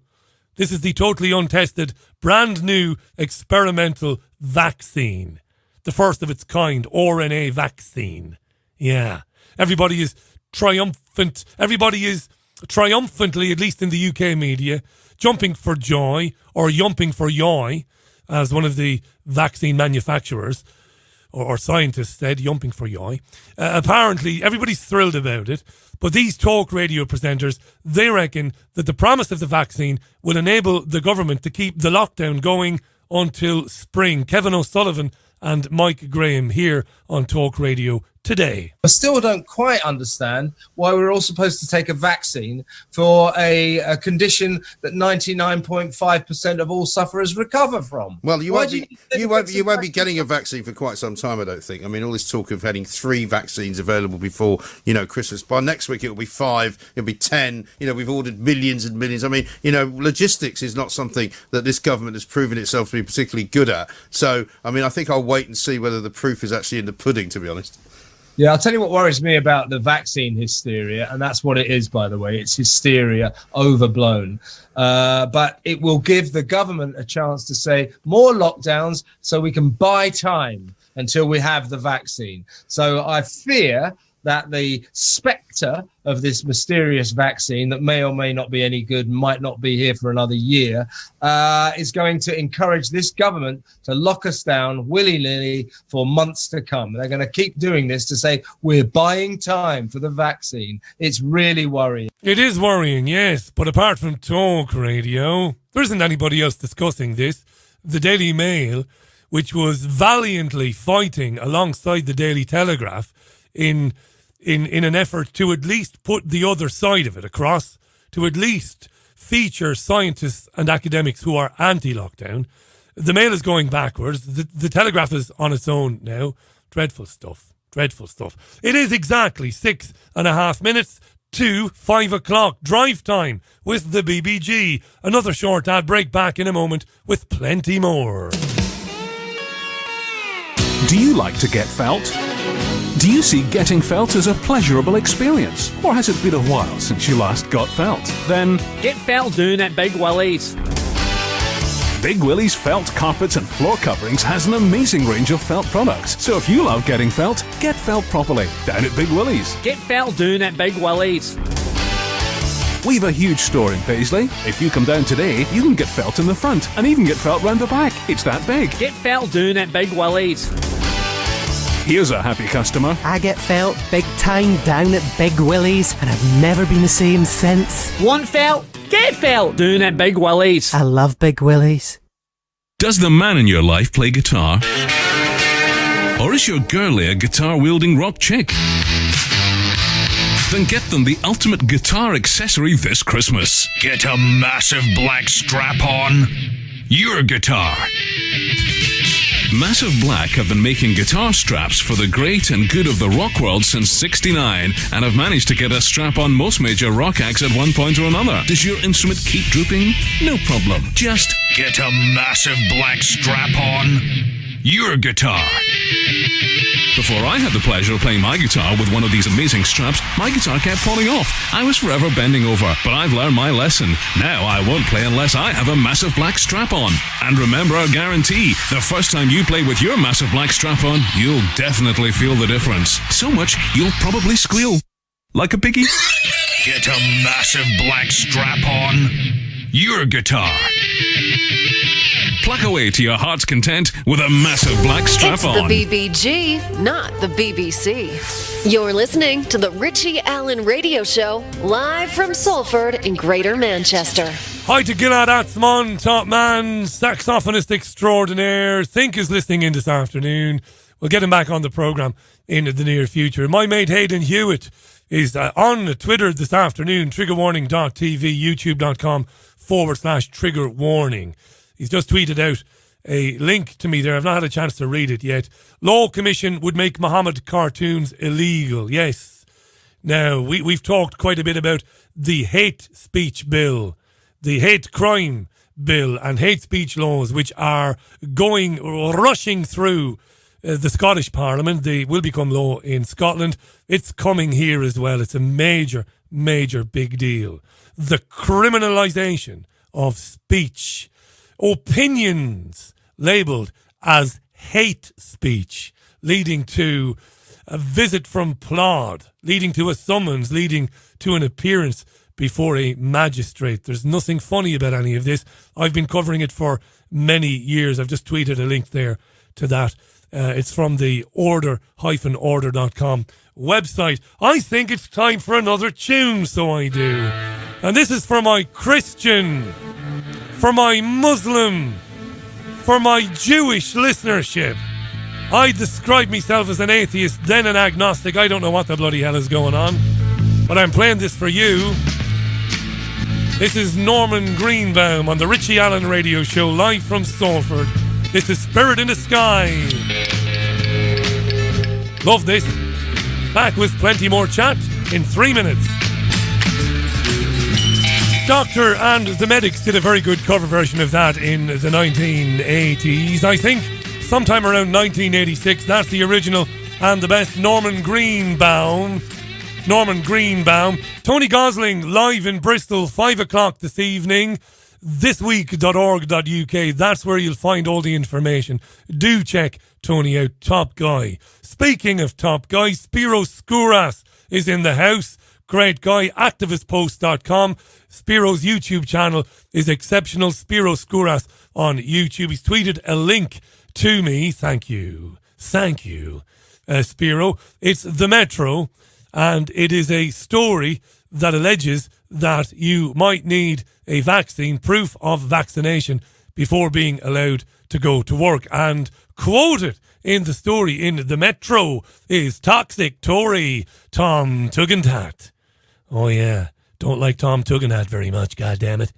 This is the totally untested, brand new experimental vaccine. The first of its kind, RNA vaccine. Yeah. Everybody is triumphant. Everybody is triumphantly, at least in the UK media, jumping for joy, or yumping for yoy, as one of the vaccine manufacturers or scientists said, yumping for yoy. Apparently, everybody's thrilled about it, but these talk radio presenters, they reckon that the promise of the vaccine will enable the government to keep the lockdown going until spring. Kevin O'Sullivan and Mike Graham here on Talk Radio today. I still don't quite understand why we're all supposed to take a vaccine for a condition that 99.5% of all sufferers recover from. Well, you won't be getting a vaccine for quite some time, I don't think. I mean, all this talk of having 3 vaccines available before, Christmas. By next week, it'll be 5, it'll be 10. We've ordered millions and millions. I mean, logistics is not something that this government has proven itself to be particularly good at. So, I mean, I think I'll wait and see whether the proof is actually in the pudding, to be honest. Yeah, I'll tell you what worries me about the vaccine hysteria, and that's what it is, by the way. It's hysteria overblown. But it will give the government a chance to say more lockdowns so we can buy time until we have the vaccine. So I fear that the spectre of this mysterious vaccine that may or may not be any good, might not be here for another year, is going to encourage this government to lock us down willy-nilly for months to come. They're going to keep doing this to say, we're buying time for the vaccine. It's really worrying. It is worrying, yes, but apart from talk radio, there isn't anybody else discussing this. The Daily Mail, which was valiantly fighting alongside the Daily Telegraph in an effort to at least put the other side of it across, to at least feature scientists and academics who are anti-lockdown. The Mail is going backwards. The Telegraph is on its own now. Dreadful stuff. Dreadful stuff. It is exactly 6.5 minutes to 5 o'clock. Drive time with the BBG. Another short ad break, back in a moment with plenty more. Do you like to get felt? Do you see getting felt as a pleasurable experience? Or has it been a while since you last got felt? Then get felt doing at Big Willie's. Big Willie's Felt Carpets and Floor Coverings has an amazing range of felt products. So if you love getting felt, get felt properly down at Big Willie's. Get felt doing at Big Willie's. We've a huge store in Paisley. If you come down today, you can get felt in the front and even get felt round the back. It's that big. Get felt doing at Big Willie's. Here's a happy customer. I get felt big time down at Big Willie's, and I've never been the same since. Want felt? Get felt doing at Big Willie's. I love Big Willie's. Does the man in your life play guitar? Or is your girlie a guitar-wielding rock chick? Then get them the ultimate guitar accessory this Christmas. Get a massive black strap-on. Your guitar. Massive Black have been making guitar straps for the great and good of the rock world since '69 and have managed to get a strap on most major rock acts at one point or another. Does your instrument keep drooping? No problem. Just get a massive black strap-on. Your guitar. Before I had the pleasure of playing my guitar with one of these amazing straps, my guitar kept falling off. I was forever bending over, but I've learned my lesson. Now I won't play unless I have a massive black strap on. And remember our guarantee, the first time you play with your massive black strap on, you'll definitely feel the difference. So much, you'll probably squeal. Like a piggy. Get a massive black strap on. Your guitar. Pluck away to your heart's content with a massive black strap on. It's the BBG, not the BBC. You're listening to the Richie Allen Radio Show, live from Salford in Greater Manchester. Hi to Gilad Atzmon, top man, saxophonist extraordinaire. Think is listening in this afternoon. We'll get him back on the programme in the near future. My mate Hayden Hewitt is on Twitter this afternoon, triggerwarning.tv, youtube.com/triggerwarning. He's just tweeted out a link to me there. I've not had a chance to read it yet. Law Commission would make Muhammad cartoons illegal. Yes. Now, we've talked quite a bit about the hate speech bill, the hate crime bill and hate speech laws, which are rushing through the Scottish Parliament. They will become law in Scotland. It's coming here as well. It's a major, major big deal. The criminalisation of speech. Opinions labelled as hate speech, leading to a visit from Plod, leading to a summons, leading to an appearance before a magistrate. There's nothing funny about any of this. I've been covering it for many years. I've just tweeted a link there to that. It's from the order-order.com website. I think it's time for another tune, so I do. And this is for my Christian, for my Muslim, for my Jewish listenership. I describe myself as an atheist, then an agnostic. I don't know what the bloody hell is going on. But I'm playing this for you. This is Norman Greenbaum on the Richie Allen Radio Show, live from Salford. This is Spirit in the Sky. Love this. Back with plenty more chat in 3 minutes. Doctor and the Medics did a very good cover version of that in the 1980s, I think. Sometime around 1986, that's the original and the best. Norman Greenbaum. Tony Gosling live in Bristol, 5 o'clock this evening. Thisweek.org.uk. That's where you'll find all the information. Do check Tony out. Top guy. Speaking of top guy, Spiro Skouras is in the house. Great guy. Activistpost.com. Spiro's YouTube channel is exceptional. Spiro Skouras on YouTube. He's tweeted a link to me. Thank you, Spiro. It's The Metro, and it is a story that alleges that you might need a vaccine, proof of vaccination, before being allowed to go to work. And quoted in the story in The Metro is Toxic Tory Tom Tugendhat. Oh yeah, don't like Tom Tugendhat very much, goddammit.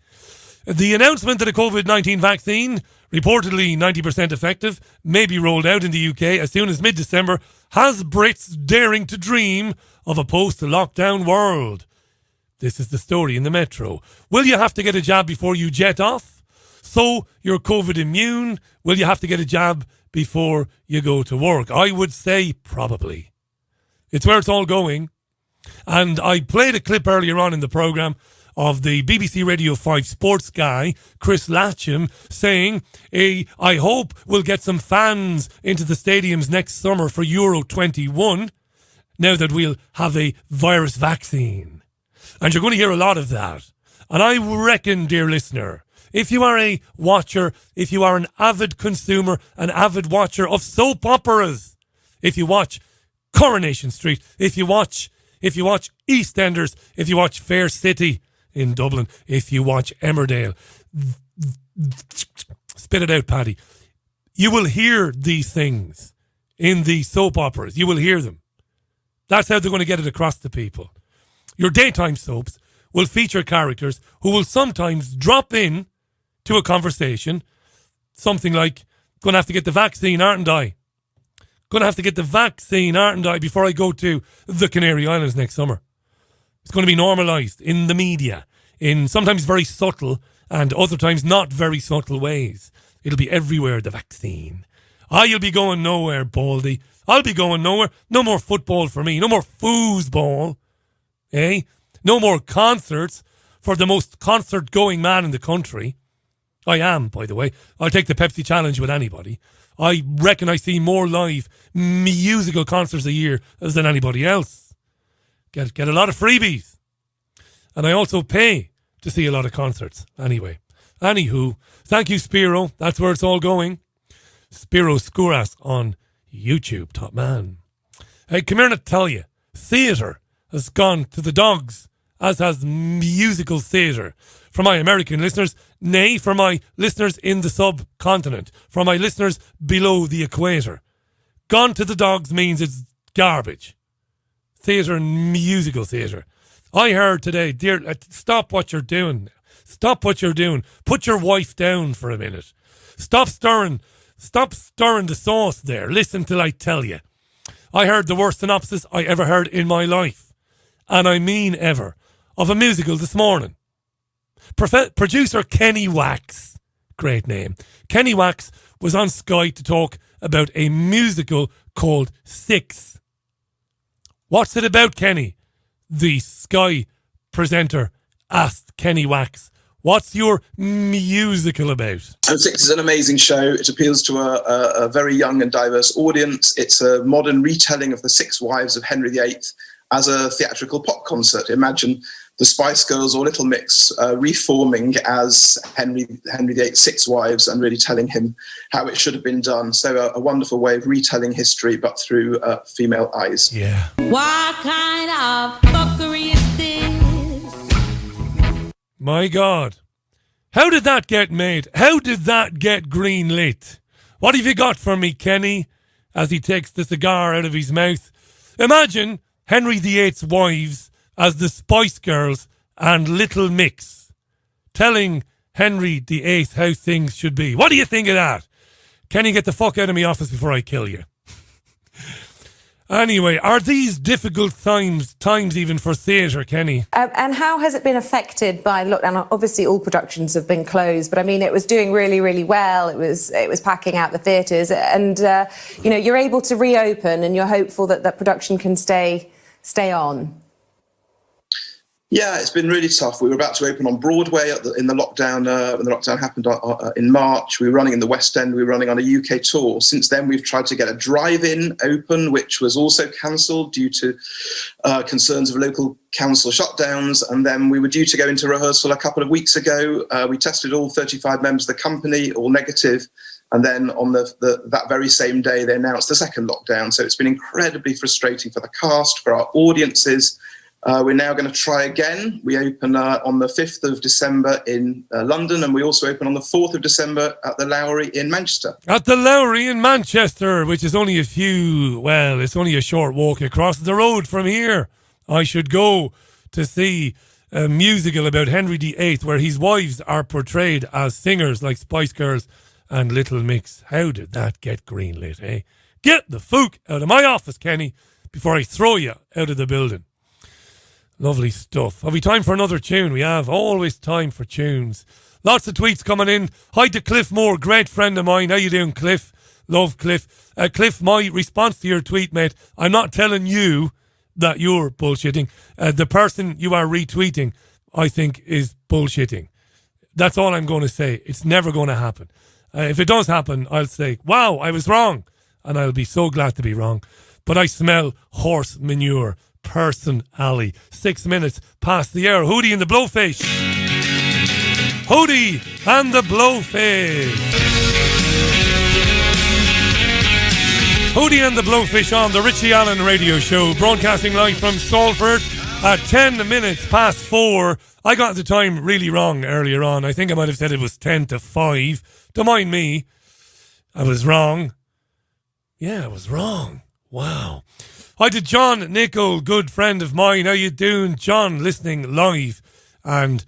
The announcement that a COVID-19 vaccine, reportedly 90% effective, may be rolled out in the UK as soon as mid-December has Brits daring to dream of a post-lockdown world. This is the story in the Metro. Will you have to get a jab before you jet off? So you're COVID immune? Will you have to get a jab before you go to work? I would say probably. It's where it's all going. And I played a clip earlier on in the programme of the BBC Radio 5 sports guy, Chris Latcham, saying, I hope we'll get some fans into the stadiums next summer for Euro 21, now that we'll have a virus vaccine. And you're going to hear a lot of that. And I reckon, dear listener, if you are a watcher, if you are an avid consumer, an avid watcher of soap operas, if you watch Coronation Street, if you watch EastEnders, if you watch Fair City in Dublin, if you watch Emmerdale, spit it out, Paddy. You will hear these things in the soap operas. You will hear them. That's how they're going to get it across to people. Your daytime soaps will feature characters who will sometimes drop in to a conversation, something like, going to have to get the vaccine, aren't I? Going to have to get the vaccine, aren't I, before I go to the Canary Islands next summer. It's going to be normalised in the media in sometimes very subtle and other times not very subtle ways. It'll be everywhere, the vaccine. You'll be going nowhere, Baldy. I'll be going nowhere. No more football for me. No more foosball. Eh? No more concerts for the most concert-going man in the country. I am, by the way. I'll take the Pepsi Challenge with anybody. I reckon I see more live musical concerts a year than anybody else. Get a lot of freebies. And I also pay to see a lot of concerts. Anywho, thank you, Spiro. That's where it's all going. Spiro Skouras on YouTube, top man. Hey, come here to tell you, theatre has gone to the dogs, as has musical theatre. For my American listeners, nay, for my listeners in the subcontinent, for my listeners below the equator. Gone to the dogs means it's garbage. Theatre and musical theatre. I heard today, dear, stop what you're doing. Stop what you're doing. Put your wife down for a minute. Stop stirring the sauce there. Listen till I tell you. I heard the worst synopsis I ever heard in my life, and I mean ever, of a musical this morning. Producer Kenny Wax, great name. Kenny Wax was on Sky to talk about a musical called Six. What's it about, Kenny? The Sky presenter asked Kenny Wax. What's your musical about? Six is an amazing show. It appeals to a very young and diverse audience. It's a modern retelling of the Six Wives of Henry VIII as a theatrical pop concert. Imagine the Spice Girls or Little Mix reforming as Henry VIII's Six Wives and really telling him how it should have been done. So a wonderful way of retelling history, but through female eyes. Yeah. What kind of fuckery is this? My God. How did that get made? How did that get green lit? What have you got for me, Kenny? as he takes the cigar out of his mouth. Imagine Henry VIII's wives as the Spice Girls and Little Mix, telling Henry VIII how things should be. What do you think of that? Can you get the fuck out of my office before I kill you? Anyway, are these difficult times even for theatre, Kenny? And how has it been affected by lockdown? Obviously, all productions have been closed, but I mean, it was doing really, really well. It was packing out the theatres, and you're able to reopen, and you're hopeful that that production can stay on. Yeah, it's been really tough. We were about to open on Broadway in the lockdown. When the lockdown happened in March, we were running in the West End. We were running on a UK tour. Since then, we've tried to get a drive-in open, which was also cancelled due to concerns of local council shutdowns. And then we were due to go into rehearsal a couple of weeks ago. We tested all 35 members of the company, all negative. And then on that very same day, they announced the second lockdown. So it's been incredibly frustrating for the cast, for our audiences. We're now going to try again. We open on the 5th of December in London, and we also open on the 4th of December at the Lowry in Manchester. At the Lowry in Manchester, which is only it's only a short walk across the road from here. I should go to see a musical about Henry VIII where his wives are portrayed as singers like Spice Girls and Little Mix. How did that get greenlit, eh? Get the fook out of my office, Kenny, before I throw you out of the building. Lovely stuff. Have we time for another tune? We have always time for tunes. Lots of tweets coming in. Hi to Cliff Moore, great friend of mine. How you doing, Cliff? Love Cliff. Cliff, my response to your tweet, mate, I'm not telling you that you're bullshitting. The person you are retweeting, I think, is bullshitting. That's all I'm going to say. It's never going to happen. If it does happen, I'll say, wow, I was wrong. And I'll be so glad to be wrong. But I smell horse manure. Person Alley. 6 minutes past the hour. Hootie and the Blowfish. Hootie and the Blowfish. Hootie and the Blowfish on the Richie Allen Radio Show, broadcasting live from Salford at 10 minutes past 4. I got the time really wrong earlier on. I think I might have said it was 10 to 5. Don't mind me. I was wrong. Yeah, I was wrong. Wow. Hi to John Nichol, good friend of mine. How you doing, John? Listening live, and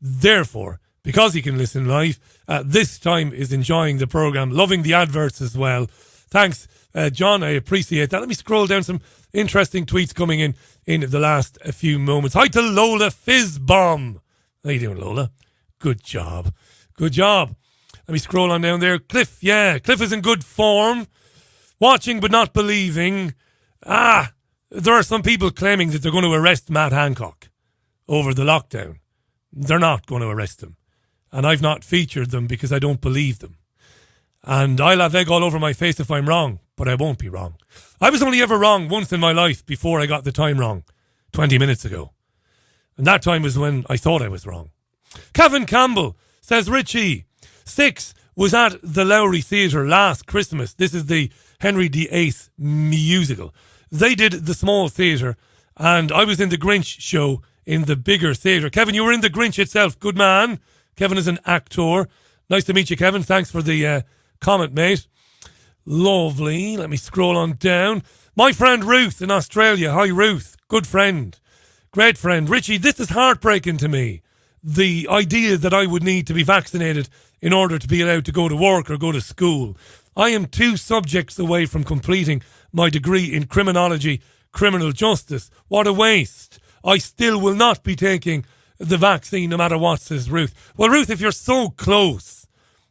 therefore, because he can listen live, this time is enjoying the program, loving the adverts as well. Thanks, John. I appreciate that. Let me scroll down some interesting tweets coming in the last few moments. Hi to Lola Fizzbomb. How you doing, Lola? Good job. Good job. Let me scroll on down there. Cliff, Cliff is in good form. Watching but not believing. There are some people claiming that they're going to arrest Matt Hancock over the lockdown. They're not going to arrest him. And I've not featured them because I don't believe them. And I'll have egg all over my face if I'm wrong, but I won't be wrong. I was only ever wrong once in my life before I got the time wrong, 20 minutes ago. And that time was when I thought I was wrong. Kevin Campbell says, Richie, 6 was at the Lowry Theatre last Christmas. This is the Henry VIII musical. They did the small theatre, and I was in the Grinch show in the bigger theatre. Kevin, you were in the Grinch itself. Good man. Kevin is an actor. Nice to meet you, Kevin. Thanks for the comment, mate. Lovely. Let me scroll on down. My friend Ruth in Australia. Hi, Ruth. Good friend. Great friend. Richie, this is heartbreaking to me. The idea that I would need to be vaccinated in order to be allowed to go to work or go to school. I am 2 subjects away from completing my degree in criminology, criminal justice. What a waste. I still will not be taking the vaccine no matter what, says Ruth. Well, Ruth, if you're so close,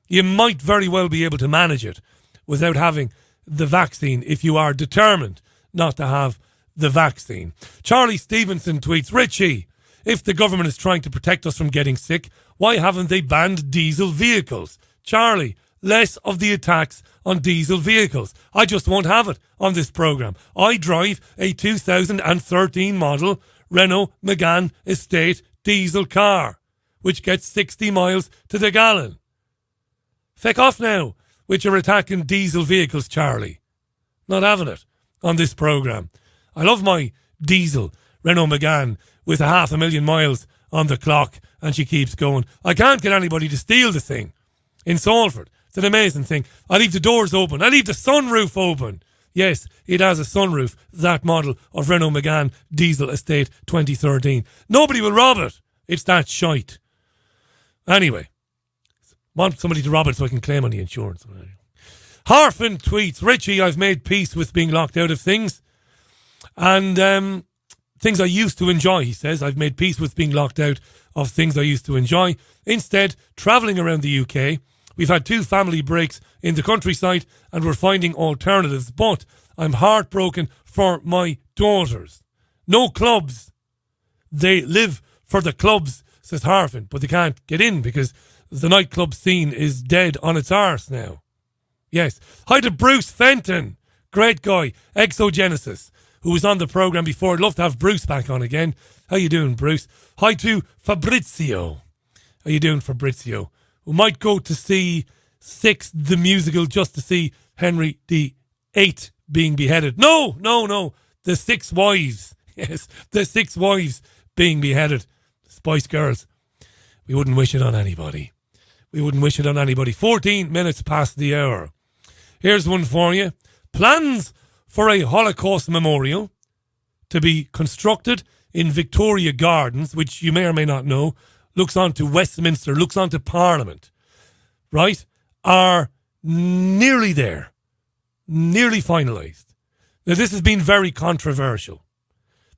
you might very well be able to manage it without having the vaccine if you are determined not to have the vaccine. Charlie Stevenson tweets, Richie, if the government is trying to protect us from getting sick, why haven't they banned diesel vehicles? Charlie, less of the attacks on diesel vehicles. I just won't have it on this programme. I drive a 2013 model Renault Megane Estate diesel car, which gets 60 miles to the gallon. Feck off now with your attacking diesel vehicles, Charlie. Not having it on this programme. I love my diesel Renault Megane with 500,000 miles on the clock, and she keeps going. I can't get anybody to steal the thing in Salford. It's an amazing thing. I leave the doors open. I leave the sunroof open. Yes, it has a sunroof, that model of Renault Megane Diesel Estate 2013. Nobody will rob it. It's that shite. Anyway, want somebody to rob it so I can claim on the insurance. Harfin tweets, Richie, I've made peace with being locked out of things. And things I used to enjoy, he says. I've made peace with being locked out of things I used to enjoy. Instead, travelling around the UK. We've had 2 family breaks in the countryside and we're finding alternatives. But I'm heartbroken for my daughters. No clubs. They live for the clubs, says Harfin, but they can't get in because the nightclub scene is dead on its arse now. Yes. Hi to Bruce Fenton. Great guy. Exogenesis, who was on the programme before. I'd love to have Bruce back on again. How you doing, Bruce? Hi to Fabrizio. How you doing, Fabrizio? We might go to see Six, the musical, just to see Henry VIII being beheaded. No. The 6 wives. Yes, the 6 wives being beheaded. Spice Girls. We wouldn't wish it on anybody. 14 minutes past the hour. Here's one for you. Plans for a Holocaust memorial to be constructed in Victoria Gardens, which you may or may not know, looks onto Westminster, looks onto Parliament, right, are nearly there, nearly finalised. Now, this has been very controversial.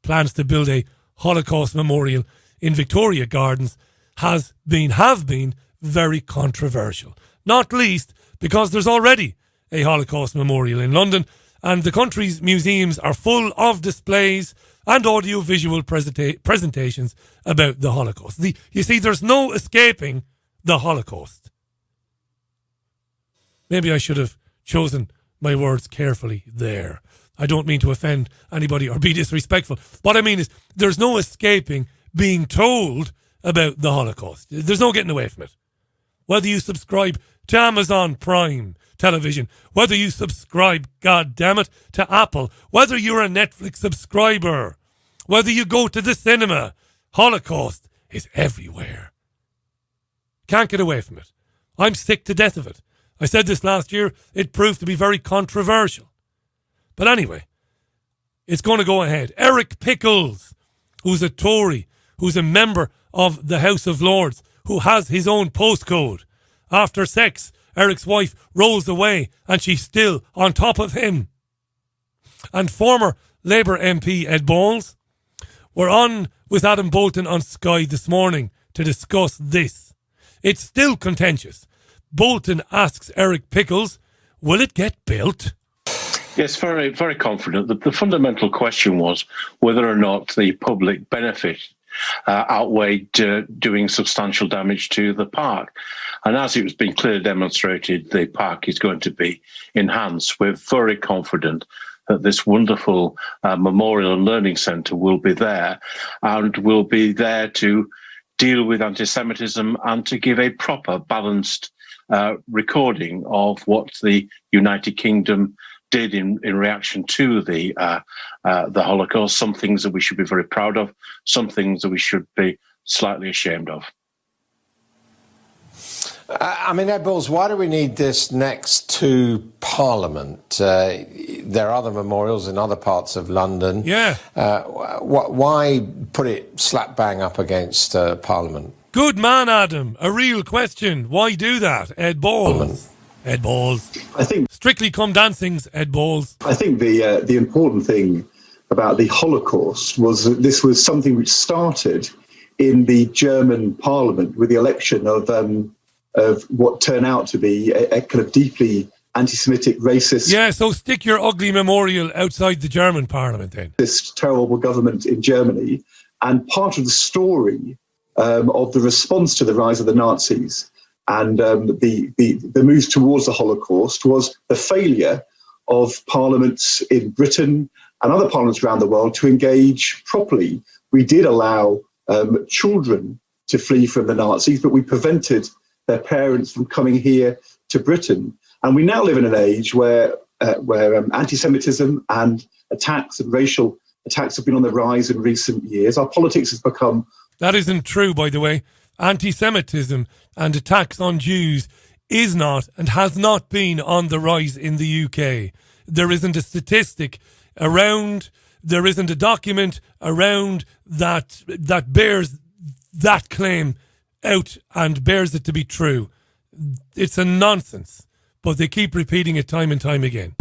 Plans to build a Holocaust memorial in Victoria Gardens have been very controversial. Not least because there's already a Holocaust memorial in London, and the country's museums are full of displays and audio-visual presentations about the Holocaust. You see, there's no escaping the Holocaust. Maybe I should have chosen my words carefully there. I don't mean to offend anybody or be disrespectful. What I mean is there's no escaping being told about the Holocaust. There's no getting away from it. Whether you subscribe to Amazon Prime Television, whether you subscribe, goddammit, to Apple, whether you're a Netflix subscriber, whether you go to the cinema, Holocaust is everywhere. Can't get away from it. I'm sick to death of it. I said this last year, it proved to be very controversial. But anyway, it's going to go ahead. Eric Pickles, who's a Tory, who's a member of the House of Lords, who has his own postcode. After sex, Eric's wife rolls away and she's still on top of him. And former Labour MP Ed Balls were on with Adam Bolton on Sky this morning to discuss this. It's still contentious. Bolton asks Eric Pickles, will it get built? Yes, very, very confident. The fundamental question was whether or not the public benefit outweighed doing substantial damage to the park. And as it was being clearly demonstrated, the park is going to be enhanced. We're very confident that this wonderful memorial and learning centre will be there and will be there to deal with anti-Semitism and to give a proper, balanced recording of what the United Kingdom did in reaction to the Holocaust. Some things that we should be very proud of, some things that we should be slightly ashamed of. I mean, Ed Balls, why do we need this next to Parliament? There are other memorials in other parts of London. Yeah. Why put it slap bang up against Parliament? Good man, Adam. A real question. Why do that, Ed Balls? Parliament. Ed Balls. I think Strictly Come Dancing's Ed Balls. I think the important thing about the Holocaust was that this was something which started in the German Parliament with the election of what turned out to be a kind of deeply anti-Semitic, racist. Yeah, so stick your ugly memorial outside the German Parliament then. This terrible government in Germany, and part of the story of the response to the rise of the Nazis and the moves towards the Holocaust was the failure of parliaments in Britain and other parliaments around the world to engage properly. We did allow children to flee from the Nazis, but we prevented their parents from coming here to Britain. And we now live in an age where anti-Semitism and attacks and racial attacks have been on the rise in recent years. Our politics has become... That isn't true, by the way. Anti-Semitism and attacks on Jews is not and has not been on the rise in the UK. there isn't a statistic around, there isn't a document around that bears that claim out and bears it to be true. It's a nonsense, but they keep repeating it time and time again.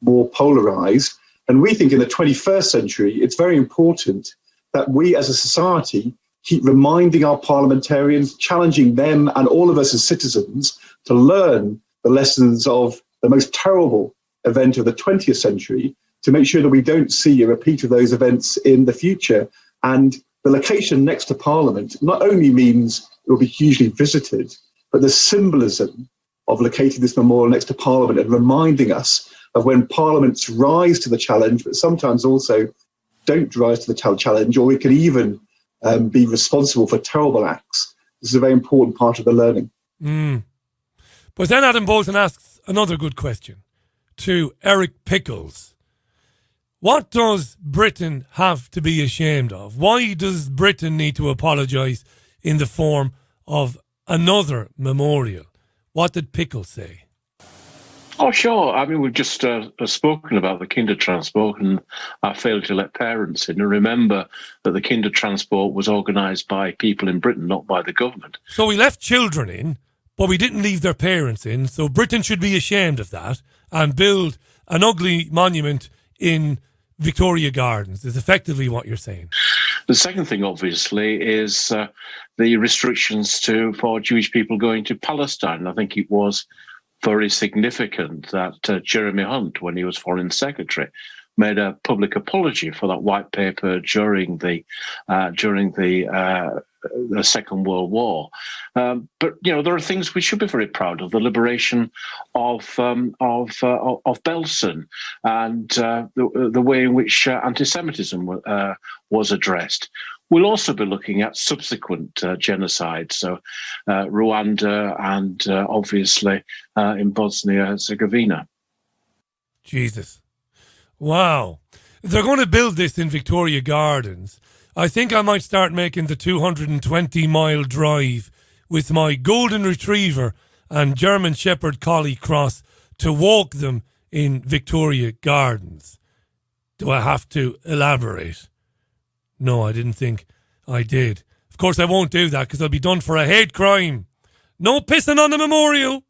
More polarised. And we think in the 21st century, it's very important that we as a society keep reminding our parliamentarians, challenging them and all of us as citizens to learn the lessons of the most terrible event of the 20th century, to make sure that we don't see a repeat of those events in the future. And the location next to Parliament not only means it will be hugely visited, but the symbolism of locating this memorial next to Parliament and reminding us of when parliaments rise to the challenge, but sometimes also don't rise to the challenge, or we can even be responsible for terrible acts. This is a very important part of the learning. But then Adam Bolton asks another good question to Eric Pickles. What does Britain have to be ashamed of? Why does Britain need to apologise in the form of another memorial? What did Pickles say? Oh, sure. I mean, we've just spoken about the Kindertransport and our failure to let parents in. And remember that the Kindertransport was organised by people in Britain, not by the government. So we left children in, but we didn't leave their parents in. So Britain should be ashamed of that and build an ugly monument in Victoria Gardens, is effectively what you're saying. The second thing, obviously, is the restrictions for Jewish people going to Palestine. I think it was very significant that Jeremy Hunt, when he was Foreign Secretary, made a public apology for that white paper during the Second World War. But there are things we should be very proud of: the liberation of Belsen and the way in which anti-Semitism was addressed. We'll also be looking at subsequent genocides, so Rwanda and obviously in Bosnia-Herzegovina. Jesus. Wow. They're going to build this in Victoria Gardens. I think I might start making the 220-mile drive with my golden retriever and German Shepherd Collie cross to walk them in Victoria Gardens. Do I have to elaborate? No, I didn't think I did. Of course, I won't do that because I'll be done for a hate crime. No pissing on the memorial.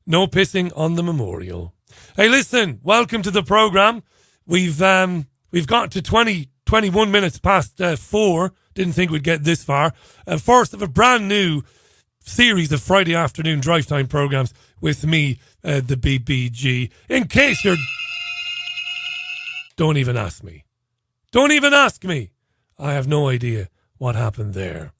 No pissing on the memorial. Hey, listen, welcome to the programme. We've got to 21 minutes past 4. Didn't think we'd get this far. First of a brand new series of Friday afternoon drive time programmes with me, the BBG. In case you're... Don't even ask me. Don't even ask me. I have no idea what happened there.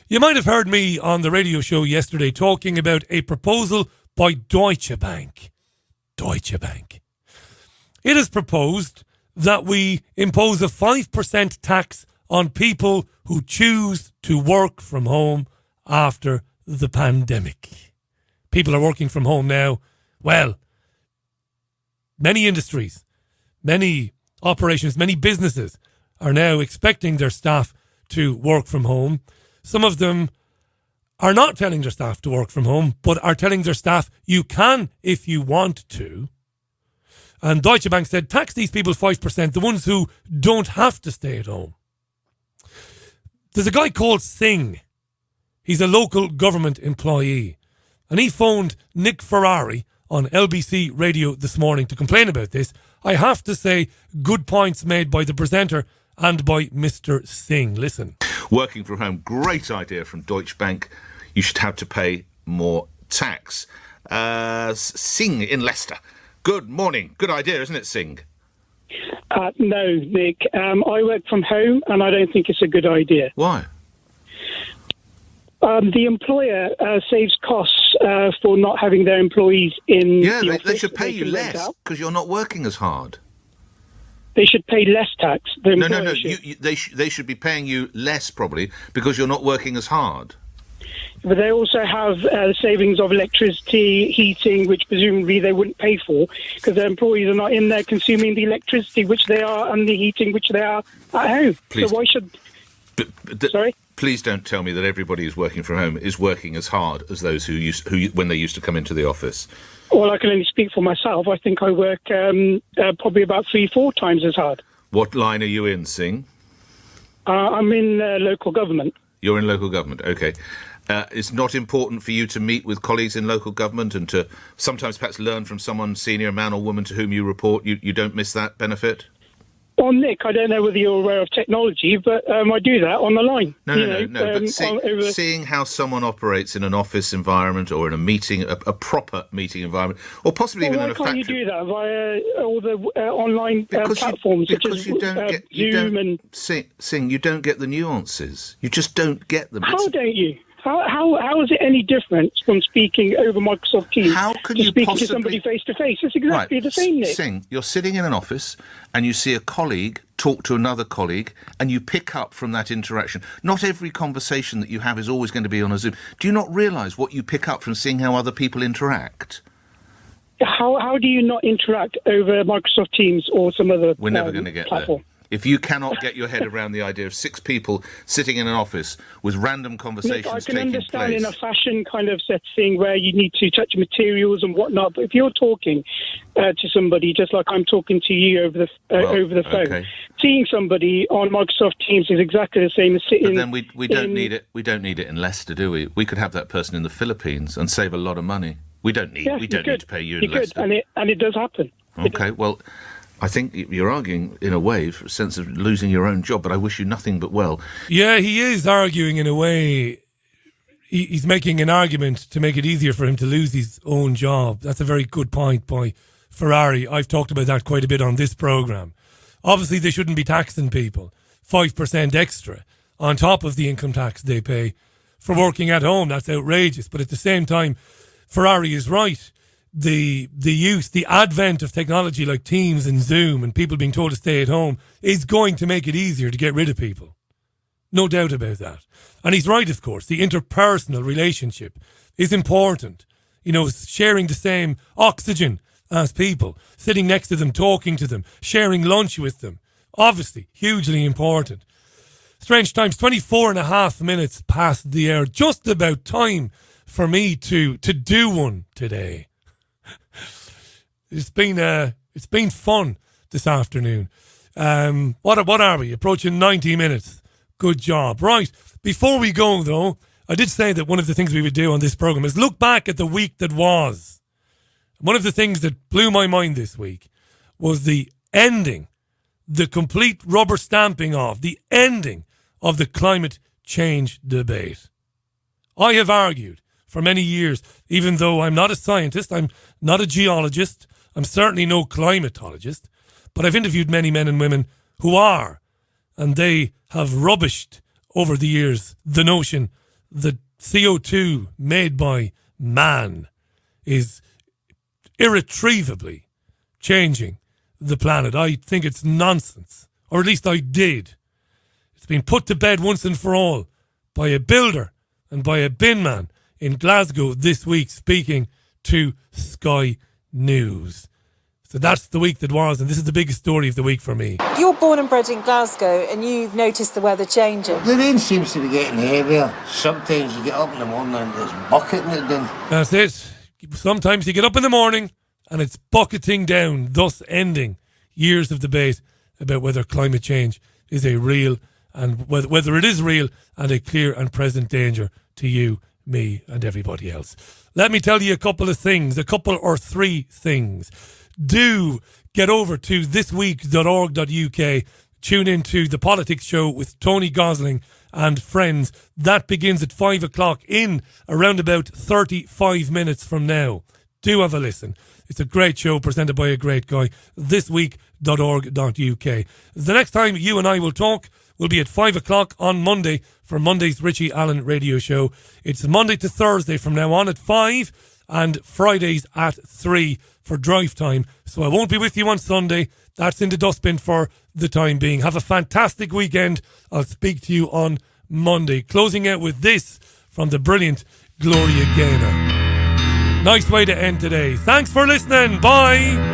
You might have heard me on the radio show yesterday talking about a proposal by Deutsche Bank. Deutsche Bank. It is proposed that we impose a 5% tax on people who choose to work from home after the pandemic. People are working from home now. Well, many industries, many operations, many businesses are now expecting their staff to work from home. Some of them are not telling their staff to work from home, but are telling their staff, you can if you want to. And Deutsche Bank said, tax these people 5%, the ones who don't have to stay at home. There's a guy called Singh. He's a local government employee. And he phoned Nick Ferrari on LBC Radio this morning to complain about this. I have to say, good points made by the presenter and by Mr. Singh. Listen. Working from home, great idea from Deutsche Bank. You should have to pay more tax. Singh in Leicester. Good morning. Good idea, isn't it, Singh? No, Nick. I work from home and I don't think it's a good idea. Why? The employer saves costs for not having their employees in the office. They should pay you less because you're not working as hard. They should pay less tax. No. They should be paying you less probably because you're not working as hard. But they also have savings of electricity, heating, which presumably they wouldn't pay for because their employees are not in there consuming the electricity which they are and the heating which they are at home. Please. So why should... Sorry? please don't tell me that everybody who's working from home is working as hard as those who when they used to come into the office. Well, I can only speak for myself. I think I work probably about 3-4 times as hard. What line are you in, Singh? I'm in local government. You're in local government, OK. It's not important for you to meet with colleagues in local government and to sometimes perhaps learn from someone, senior man or woman, to whom you report? You don't miss that benefit? Well, Nick, I don't know whether you're aware of technology, but I do that on the line. No. But seeing how someone operates in an office environment or in a meeting, a proper meeting environment, or possibly even in a factory. Why can't you do that via all the online platforms such as Zoom and... Singh, you don't get the nuances. You just don't get them. How don't you? How is it any different from speaking over Microsoft Teams? How can you speaking possibly... to somebody face to face? It's exactly the same, Nick. Singh, you're sitting in an office and you see a colleague talk to another colleague and you pick up from that interaction. Not every conversation that you have is always going to be on a Zoom. Do you not realise what you pick up from seeing how other people interact? How do you not interact over Microsoft Teams or some other We're never going to get platform? there. If you cannot get your head around the idea of 6 people sitting in an office with random conversations Nick, I can taking understand place... in a fashion kind of setting where you need to touch materials and whatnot, but if you're talking to somebody just like I'm talking to you over the phone, okay. Seeing somebody on Microsoft Teams is exactly the same as sitting... But then we don't need it. We don't need it in Leicester, do we? We could have that person in the Philippines and save a lot of money. We don't need to pay you in Leicester. And it does happen. Okay, well... I think you're arguing, in a way, for a sense of losing your own job, but I wish you nothing but well. Yeah, he is arguing in a way. He's making an argument to make it easier for him to lose his own job. That's a very good point by Ferrari. I've talked about that quite a bit on this programme. Obviously, they shouldn't be taxing people 5% extra on top of the income tax they pay for working at home. That's outrageous. But at the same time, Ferrari is right. The advent of technology like Teams and Zoom and people being told to stay at home is going to make it easier to get rid of people. No doubt about that. And he's right, of course. The interpersonal relationship is important. You know, sharing the same oxygen as people, sitting next to them, talking to them, sharing lunch with them. Obviously, hugely important. Strange times, 24 and a half minutes past the hour. Just about time for me to do one today. It's been fun this afternoon. What are we? Approaching 90 minutes. Good job. Right. Before we go, though, I did say that one of the things we would do on this programme is look back at the week that was. One of the things that blew my mind this week was the ending, the complete rubber stamping of, the ending of the climate change debate. I have argued for many years, even though I'm not a scientist, I'm not a geologist, I'm certainly no climatologist, but I've interviewed many men and women who are, and they have rubbished over the years the notion that CO2 made by man is irretrievably changing the planet. I think it's nonsense, or at least I did. It's been put to bed once and for all by a builder and by a bin man in Glasgow this week, speaking to Sky News. So that's the week that was, and this is the biggest story of the week for me. You're born and bred in Glasgow, and you've noticed the weather changing. The rain seems to be getting heavier. Sometimes you get up in the morning and it's bucketing it down. That's it. Sometimes you get up in the morning and it's bucketing down, thus ending years of debate about whether climate change is a real, and whether it is real and a clear and present danger to you, me and everybody else. Let me tell you a couple or three things. Do get over to thisweek.org.uk, tune into the Politics Show with Tony Gosling and friends. That begins at 5 o'clock in around about 35 minutes from now. Do have a listen. It's a great show presented by a great guy. Thisweek.org.uk. The next time you and I will talk will be at 5 o'clock on Monday for Monday's Richie Allen Radio Show. It's Monday to Thursday from now on at 5 and Fridays at 3 for Drivetime. So I won't be with you on Sunday. That's in the dustbin for the time being. Have a fantastic weekend. I'll speak to you on Monday. Closing out with this from the brilliant Gloria Gaynor. Nice way to end today. Thanks for listening. Bye.